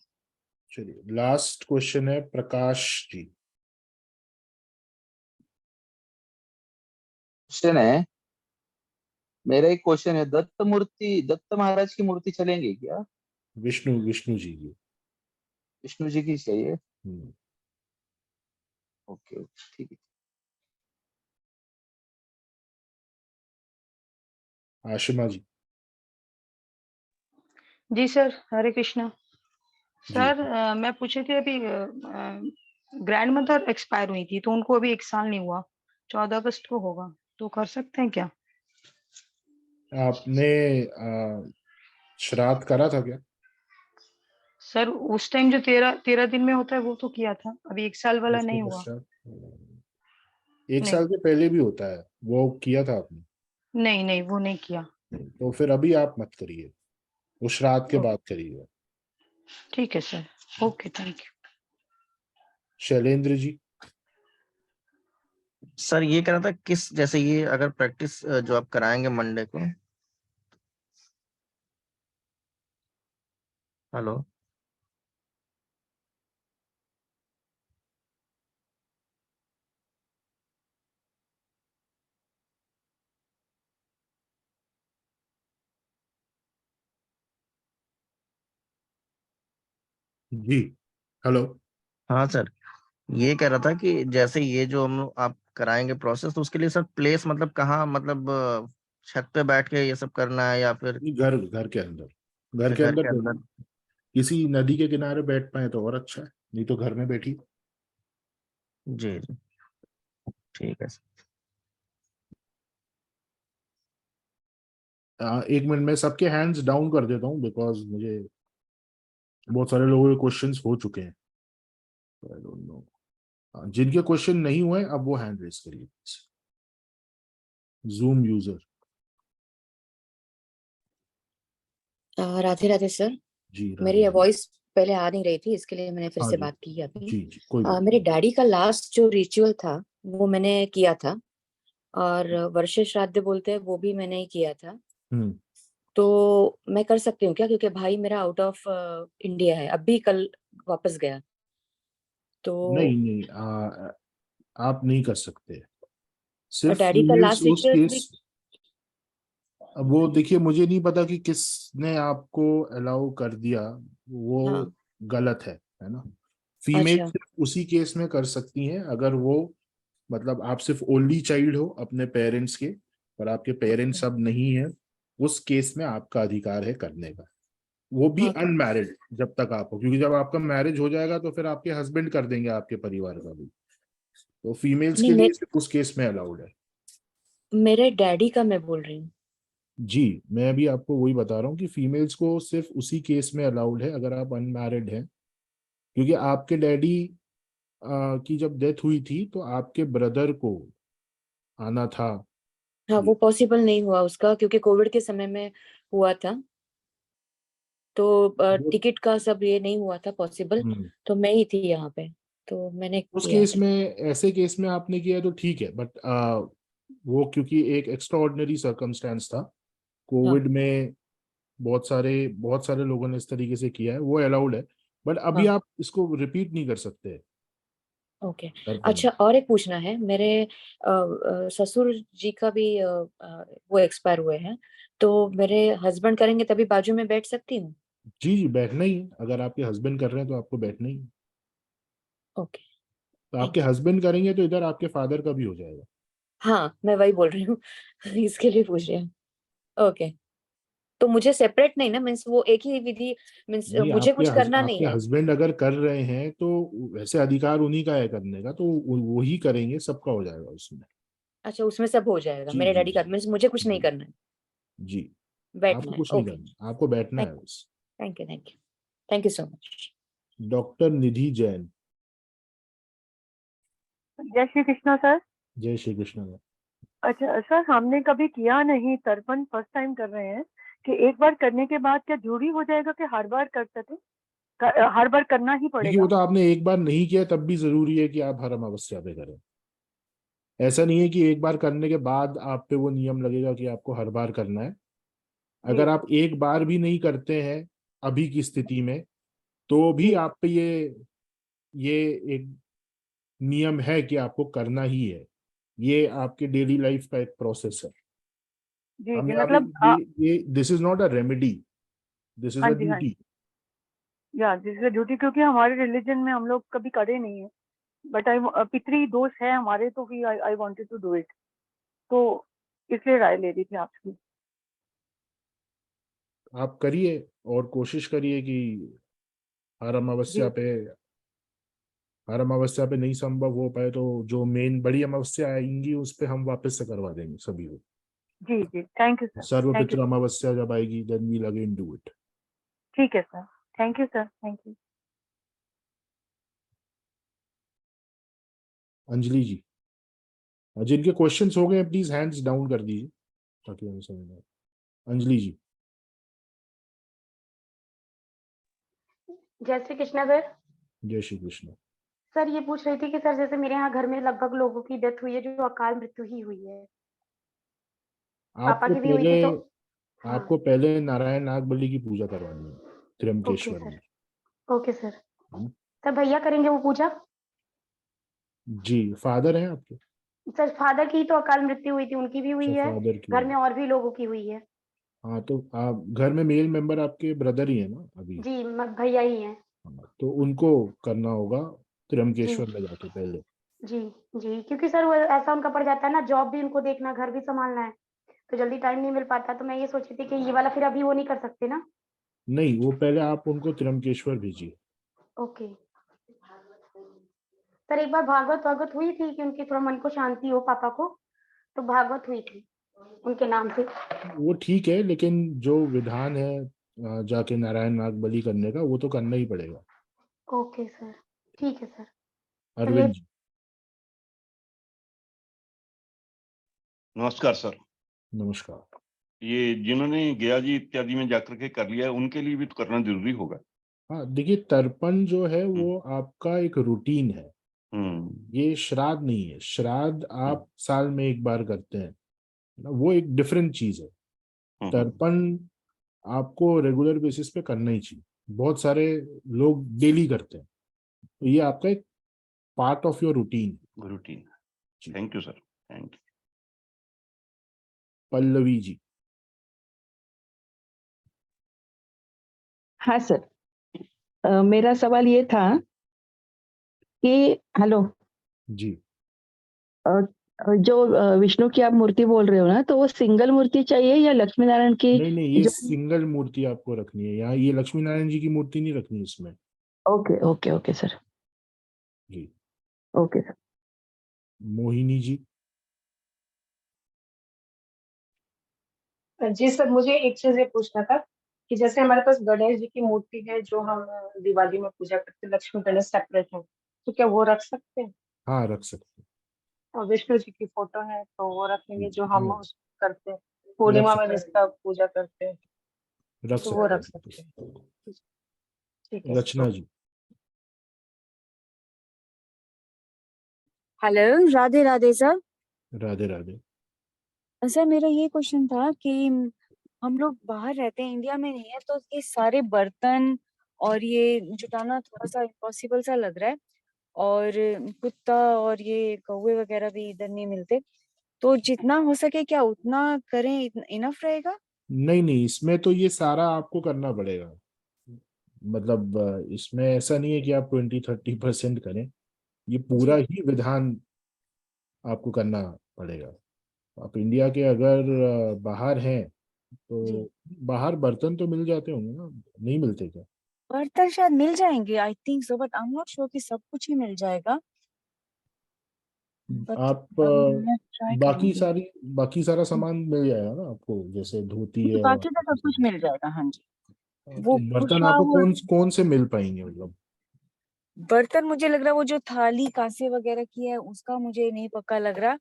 चलिए, लास्ट क्वेश्चन है प्रकाश जी। क्वेश्चन है, मेरा एक क्वेश्चन है, दत्त महाराज की मूर्ति चलेंगे क्या? विष्णु जी की। विष्णु जी की चाहिए। हम्म, ओके ठीक है। आशिमा जी। जी सर, हरे कृष्णा। जी सर मैं पूछी थी अभी ग्रैंड मदर एक्सपायर हुई थी, तो उनको अभी 1 साल नहीं हुआ, 14 अगस्त को होगा, तो कर सकते हैं क्या? आपने श्राद्ध करा था क्या? सर उस टाइम जो 13 दिन में होता है वो तो किया था, अभी 1 साल वाला उसके नहीं हुआ। पश्चात 1 साल नहीं के पहले भी होता है, वो किया था आपने? नहीं नहीं, वो नहीं किया। तो फिर अभी आप मत करिए, वो श्राद्ध के बाद करिए। ठीक है sir, okay, thank you. Shailendra ji. Sir ये कह रहा था किस, जैसे ये अगर प्रैक्टिस जो आप कराएंगे मंडे को। हेलो। जी हेलो। हाँ सर, ये कह रहा था कि जैसे ये जो हम आप कराएंगे प्रोसेस, तो उसके लिए सर प्लेस मतलब कहाँ, मतलब छत पे बैठ के ये सब करना है या फिर? घर घर के अंदर, घर अच्छा, के घर अंदर के बैठिए। अंदर। किसी नदी के किनारे बैठ पाए तो और अच्छा है, नहीं तो घर में बैठी। जी जी, ठीक है सर। 1 मिनट में सबके हैंड्स डाउन कर देता हूँ, बिकॉज मुझे बहुत सारे लोगों के क्वेश्चंस हो चुके हैं। आई डोंट नो, जिनके क्वेश्चन नहीं हुए अब वो हैंड रेस करिए। Zoom user. Radhe Radhe sir. जी मेरी राधे राधे। वॉइस पहले आ नहीं रही थी, इसके लिए मैंने फिर हाँ से जी बात की है अभी। जी जी, कोई बात मेरे डैडी का लास्ट जो रिचुअल था वो मैंने किया था, और वर्ष श्राद्ध बोलते हैं वो भी मैंने ही किया था। नहीं। तो मैं कर सकती हूँ क्या, क्योंकि भाई मेरा आउट ऑफ इंडिया है, अभी कल वापस गया। तो नहीं, आप नहीं कर सकते, सिर्फ डैडी का फीमेल्स लास्ट उस रिचुअल भी। केस। अब वो देखिए, मुझे नहीं पता कि किसने आपको अलाउ कर दिया, वो हाँ। गलत है ना। फीमेल अच्छा। सिर्फ उसी केस में कर सकती हैं अगर वो, मतलब आप सिर्फ ओनली चाइल्ड हो अपने पेरेंट्स के, पर आपके पेरेंट्स अब नहीं है, उस केस में आपका अधिकार है करने का, वो भी हाँ। अनमैरिड जब तक आप हो, क्योंकि जब आपका मैरिज हो जाएगा तो फिर आपके हस्बैंड कर देंगे आपके परिवार का भी। तो फीमेल्स नहीं, के लिए सिर्फ उस केस में अलाउड है। मेरे डैडी का मैं बोल रही हूँ। जी, मैं अभी आपको वही बता रहा हूँ कि फीमेल्स को सिर्फ उसी केस में अलाउड है अगर आप अनमैरिड हैं, क्योंकि आपके डैडी की जब डेथ हुई थी तो आपके ब्रदर को आना था। हाँ, वो पॉसिबल नहीं हुआ उसका, क्योंकि कोविड के समय में हुआ था, तो वो टिकट का सब ये नहीं हुआ था पॉसिबल। तो मैं ही थी यहाँ पे, तो मैंने उस किया केस था। में, ऐसे केस में आपने किया तो ठीक है, बट वो क्योंकि एक एक्स्ट्रा ऑर्डिनरी सर्कमस्टेंस था, हाँ। कोविड में बहुत सारे लोगों ने इस तरीके से किया है, वो अलाउड है, बट अभी हाँ। आप इसको रिपीट नहीं कर सकते, ओके। कर अच्छा, पाएंगे। और एक पूछना है, मेरे ससुर जी का भी वो एक्सपायर हुए हैं, तो मेरे हस्बैंड करेंगे तभी बाजू में बैठ सकती हूँ? जी जी, बैठना ही है, अगर आपके हस्बैंड कर रहे हैं तो आपको बैठना ही है। ओके, तो आपके थैंक यू। हस्बैंड करेंगे तो इधर आपके फादर का भी हो जाएगा। हाँ, मैं वही बोल रही हूँ इसके लिए पूछ रही हूँ। ओके, तो मुझे सेपरेट नहीं ना, मीन्स वो एक ही विधि, मीन्स नहीं, मुझे कुछ करना नहीं आपके है। हस्बैंड अगर कर रहे हैं तो वैसे अधिकार उन्हीं का है करने का, तो वो ही करेंगे, सबका हो जाएगा उसमें। अच्छा, उसमें सब हो जाएगा, जी मेरे जी डैडी का, जी मीन्स मुझे कुछ नहीं जी करना है, जी। बैठना आपको है। कुछ नहीं ओके, करना, आपको बैठना है बस। Thank you, thank you, thank you so much. Doctor Nidhi Jain. Jai Shri Krishna sir. जय श्री कृष्ण। अच्छा सर, हमने कभी किया नहीं, तर्पण फर्स्ट टाइम कर रहे हैं, कि एक बार करने के बाद क्या जरूरी हो जाएगा कि हर बार कर सके, हर बार करना ही देखिए, वो पड़ेगा? तो आपने एक बार नहीं किया तब भी जरूरी है कि आप हर अमावस्या पे करें। ऐसा नहीं है कि एक बार करने के बाद आप पे वो नियम लगेगा कि आपको हर बार करना है। जी। अगर आप एक बार भी नहीं करते हैं अभी की स्थिति में, तो भी जी आप पे ये एक नियम है कि आपको करना ही है। ये आपके डेली लाइफ का एक प्रोसेस है। जी हम हाँ। जी, यहाँ मतलब पे ये this is not a remedy, this is हाँ अ जी, हाँ जी। ड्यूटी। या दिस इज ड्यूटी, क्योंकि हमारे रिलीजन में हम लोग कभी करे नहीं है, बट आई पितरी दोष है हमारे, तो भी I wanted to do it, तो इसलिए राय ले रही थी आपकी। आप करिए और कोशिश करिए कि हर अमावस्या पे नहीं संभव हो पाए तो जो मेन बड़ी अमावस्या आएंगी उस पे हम वापस से करवा देंगे सभी को। जी जी, thank you sir. Sarvapitri Amavasya जब आएगी then we'll again do it. ठीक है sir, thank you sir, thank you. Anjali ji, जिनके क्वेश्चंस हो गए प्लीज हैंड्स डाउन कर दीजिए ताकि हमें समझ आए। अंजलि जी। जय श्री कृष्णा सर। जय श्री कृष्ण। सर ये पूछ रही थी कि सर जैसे मेरे यहाँ घर में लगभग लोगों की डेथ हुई है जो अकाल मृत्यु ही हुई है, पापा की भी हुई थी, तो हाँ। आपको पहले नारायण नाग बलि की पूजा करवानी है त्र्यंबकेश्वर में। Okay sir. सर भैया करेंगे वो पूजा? जी, फादर हैं आपके? सर फादर की तो अकाल मृत्यु हुई थी, उनकी भी हुई है, फादर की घर में और भी लोगों की हुई है। हाँ, तो आप घर में मेल मेंबर आपके ब्रदर ही है ना अभी? जी भैया ही हैं। तो उनको करना होगा त्र्यंबकेश्वर में जाके पहले। जी जी, क्योंकि सर वो ऐसा उनका पड़ जाता है ना, जॉब भी उनको देखना, घर भी संभालना है, तो जल्दी टाइम नहीं मिल पाता, तो मैं ये सोच रही थी कि ये वाला फिर अभी वो नहीं कर सकते ना। नहीं, वो पहले आप उनको त्र्यंबकेश्वर भेजिए। ओके सर, एक बार भागवत हुई थी कि उनकी थोड़ा मन को शांति हो पापा को, तो भागवत हुई थी उनके नाम से। वो ठीक है, लेकिन जो विधान है जाके नारायण नाग बलि करने का वो तो करना ही पड़ेगा। ओके सर, ठीक है सर। अरविंद जी। नमस्कार सर। नमस्कार। ये जिन्होंने गया जी इत्यादि में जाकर के कर लिया है उनके लिए भी तो करना जरूरी होगा। हाँ देखिए, तर्पण जो है वो आपका एक रूटीन है, ये श्राद्ध नहीं है। श्राद्ध आप साल में एक बार करते हैं ना, वो एक डिफरेंट चीज है। तर्पण आपको रेगुलर बेसिस पे करना ही चाहिए, बहुत सारे लोग डेली करते हैं, तो ये आपका एक part of your routine. Thank you sir, thank you. Pallavi ji. हाँ सर, मेरा सवाल ये था कि हेलो जी, जो विष्णु की आप मूर्ति बोल रहे हो ना, तो वो सिंगल मूर्ति चाहिए या लक्ष्मी नारायण की? नहीं, ये सिंगल मूर्ति आपको रखनी है यहाँ, ये लक्ष्मी नारायण जी की मूर्ति नहीं रखनी इसमें। Okay okay okay sir. जी ओके सर। मोहिनी जी। जी सर, मुझे एक चीज ये पूछना था कि जैसे हमारे पास गणेश जी की मूर्ति है जो हम दिवाली में पूजा करते हैं, लक्ष्मी गणेश सेपरेट है, तो क्या वो रख सकते हैं? हाँ, रख सकते हैं। और विष्णु जी की फोटो है तो वो रखेंगे जो हम करते हैं पूर्णिमा में जिसका पूजा करते हैं, तो वो रख सकते हैं। ठीक है। Rachna ji. Hello, Radhe Radhe sir. Radhe Radhe. Sir मेरा ये क्वेश्चन था कि हम लोग बाहर रहते हैं, इंडिया में नहीं है, तो ये सारे बर्तन और ये जुटाना थोड़ा सा इम्पॉसिबल सा लग रहा है, और कुत्ता और ये कौवे वगैरह भी इधर नहीं मिलते, तो जितना हो सके क्या उतना करें, इनफ रहेगा? नहीं, इसमें तो ये सारा आपको करना पड़ेगा। मतलब इसमें ऐसा नहीं है कि आप 20-30% करें, ये पूरा ही विधान आपको करना पड़ेगा। आप इंडिया के अगर बाहर हैं तो बाहर बर्तन तो मिल जाते होंगे ना, नहीं मिलते क्या? बर्तन शायद मिल जाएंगे, I think so, but I am not sure कि सब कुछ ही मिल जाएगा। आप बाकी सारा सामान मिल जाएगा ना आपको, जैसे धोती है। बाकी तो सब कुछ मिल जाएगा, हाँ जी। तो बर्तन आपको कौन से मिल पाएंगे? मतलब बर्तन मुझे लग रहा है वो जो थाली कांसे वगैरह की है उसका मुझे नहीं पक्का लग रहा,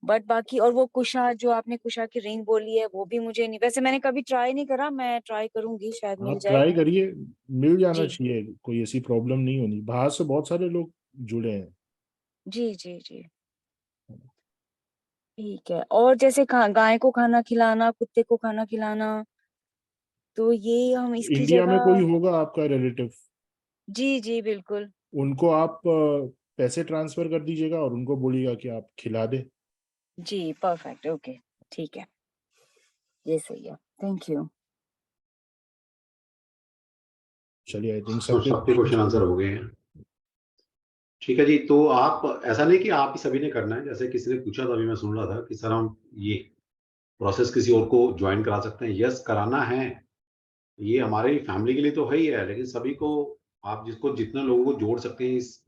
बट बाकी, और वो कुशा जो आपने कुशा की रिंग बोली है वो भी मुझे नहीं, वैसे मैंने कभी ट्राई नहीं करा, मैं ट्राई करूंगी, शायद मिल आप जाए। ट्राई करिए, मिल जाना चाहिए, कोई ऐसी प्रॉब्लम नहीं होनी। बाहर से बहुत सारे लोग जुड़े हैं। जी जी जी, ठीक है। और जैसे गाय को खाना खिलाना, कुत्ते को खाना खिलाना, तो ये हम इसकी इंडिया में कोई जगह। होगा आपका रिलेटिव, जी जी बिल्कुल। उनको आप पैसे ट्रांसफर कर दीजिएगा और उनको बोलिएगा कि आप खिला दे। जी परफेक्ट, ओके ठीक है, ये सही है, थैंक यू। चलिए, आई थिंक सबके क्वेश्चन आंसर हो गए हैं। ठीक है जी, तो आप ऐसा नहीं कि आप ही सभी ने करना है। जैसे किसी ने पूछा था, अभी मैं सुन रहा था कि सर हम ये प्रोसेस किसी और को ज्वाइन करा सकते हैं? यस, कराना है। ये हमारे फैमिली के लिए तो है ही है, लेकिन सभी को, आप जिसको जितने लोगों को जोड़ सकते हैं इस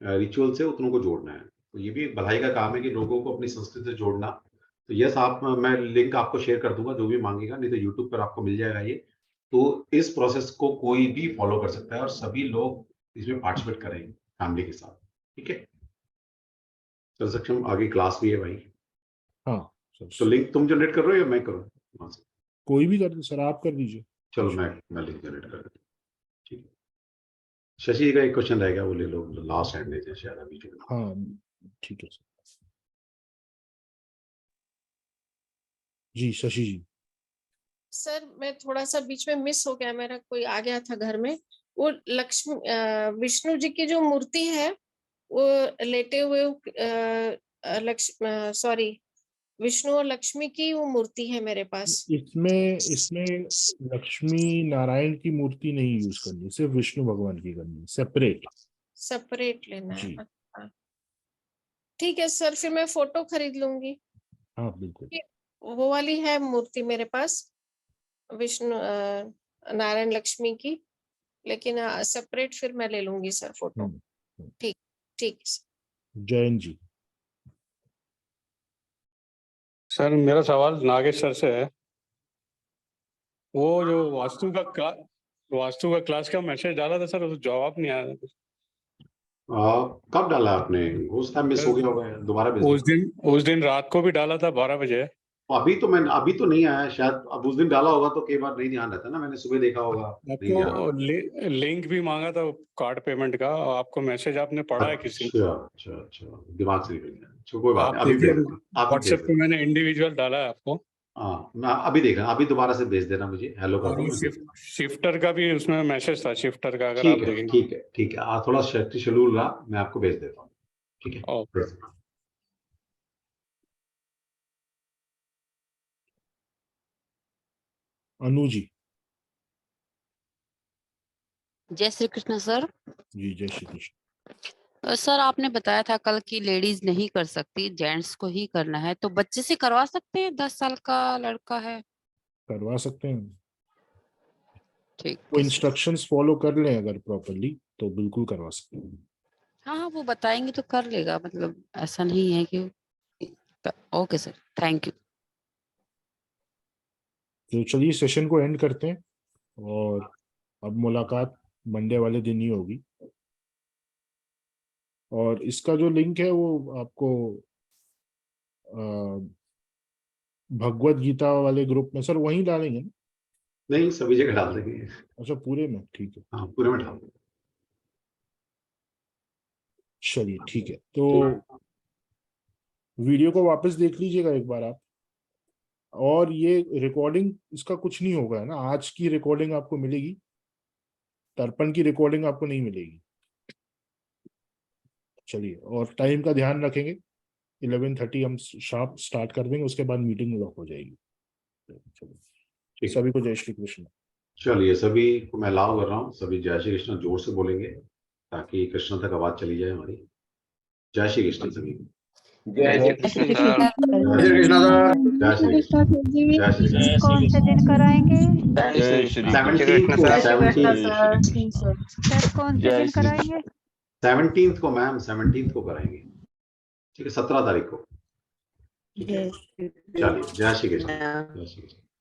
रिचुअल से, उतनों को जोड़ना है। तो ये भी एक भलाई का काम है कि लोगों को अपनी संस्कृति से जोड़ना। तो यस, आप, मैं लिंक आपको शेयर कर दूंगा, जो भी मांगेगा, नहीं तो यूट्यूब पर आपको मिल जाएगा ये। तो इस प्रोसेस को कोई भी फॉलो कर सकता है और सभी लोग इसमें पार्टिसिपेट करेंगे फैमिली के साथ। ठीक है, चल सक्षम, आगे क्लास भी है भाई। हाँ, तो लिंक तुम जनरेट कर रहे हो या मैं करूँ वहां से? कोई भी कर दे सर, आप कर दीजिए। चलो मैं लिंक जनरेट कर देता हूँ। ठीक है, शशि का एक क्वेश्चन रहेगा, वो ले लो, लास्ट हैंड लेते हैं शायद अभी जो। हाँ ठीक है सर। जी शशि जी। सर मैं थोड़ा सा बीच में मिस हो गया, मेरा कोई आ गया था घर में। वो लक्ष्मी विष्णु जी की जो मूर्ति है वो लेटे हुए सॉरी विष्णु और लक्ष्मी की वो मूर्ति है मेरे पास। इसमें लक्ष्मी नारायण की मूर्ति नहीं यूज करनी, सिर्फ विष्णु भगवान की करनी, सेपरेट लेना जी। है। ठीक है सर, फिर मैं फोटो खरीद लूंगी। हाँ बिल्कुल, वो वाली है मूर्ति मेरे पास, विष्णु नारायण लक्ष्मी की, लेकिन सेपरेट फिर मैं ले लूंगी सर फोटो। ठीक ठीक है। जयंत जी। सर मेरा सवाल नागेश सर से है। वो जो वास्तु का क्लास का मैसेज डाला था सर, उस जवाब नहीं आया। कब डाला आपने? उस टाइम मिस हो गया होगा, दोबारा भेज। उस दिन रात को भी डाला था 12 बजे। अभी तो नहीं आया शायद। अब उस दिन डाला होगा तो कई बार नहीं ध्यान रहता ना, मैंने सुबह देखा होगा। आपको लिंक भी मांगा था कार्ड पेमेंट का, आपको मैसेज आपने पढ़ा है किसी? अच्छा, दिमाग से निकल गया। कोई बात नहीं, अभी व्हाट्सएप पे मैंने इंडिविजुअल डाला है आपको। हाँ, मैं अभी देखा, अभी दोबारा से भेज देना मुझे, हेलो कर दो। शिफ्टर का भी उसमें मैसेज था, शिफ्टर का, अगर आप देखेंगे। ठीक है, थोड़ा शेड्यूल रहा, मैं आपको भेज देता हूँ। ठीक है। अनु जी। जय श्री कृष्ण सर। जी जय श्री कृष्ण। सर आपने बताया था कल की लेडीज नहीं कर सकती, जेंट्स को ही करना है, तो बच्चे से करवा सकते हैं? 10 साल का लड़का है, करवा सकते हैं। ठीक, वो इंस्ट्रक्शंस फॉलो कर लें अगर प्रॉपरली, तो बिल्कुल करवा सकते हैं। हाँ वो बताएंगे तो कर लेगा, मतलब ऐसा नहीं है कि। Okay sir, thank you. तो चलिए सेशन को एंड करते हैं, और अब मुलाकात मंडे वाले दिन ही होगी। और इसका जो लिंक है वो आपको भगवत गीता वाले ग्रुप में सर वहीं डालेंगे ना? नहीं, सभी जगह डाल देंगे। अच्छा, पूरे में? ठीक है, हाँ पूरे में डाल देंगे। चलिए ठीक है, तो वीडियो को वापस देख लीजिएगा एक बार आप। और ये रिकॉर्डिंग, इसका कुछ नहीं होगा है ना, आज की रिकॉर्डिंग आपको मिलेगी, तर्पण की रिकॉर्डिंग आपको नहीं मिलेगी। चलिए, और टाइम का ध्यान रखेंगे, 11:30 हम शार्प स्टार्ट कर देंगे, उसके बाद मीटिंग लॉक हो जाएगी। चलिए, सभी को जय श्री कृष्ण। चलिए, सभी को मैं अलाउ कर रहा हूँ, सभी जय श्री कृष्ण जोर से बोलेंगे ताकि कृष्ण तक आवाज चली जाए हमारी। जय श्री कृष्ण सभी। जय श्री कृष्ण सर। जय श्री कृष्ण सर। जय श्री कृष्ण। जय श्री कृष्ण। कौन से दिन कराएंगे? जय श्री 17 को, 17 सर कौन से दिन कराएंगे? 17 को मैम, 17 को कराएंगे। ठीक है, 17 तारीख को। ठीक है, चलिए, जय श्री कृष्ण। जय श्री कृष्ण।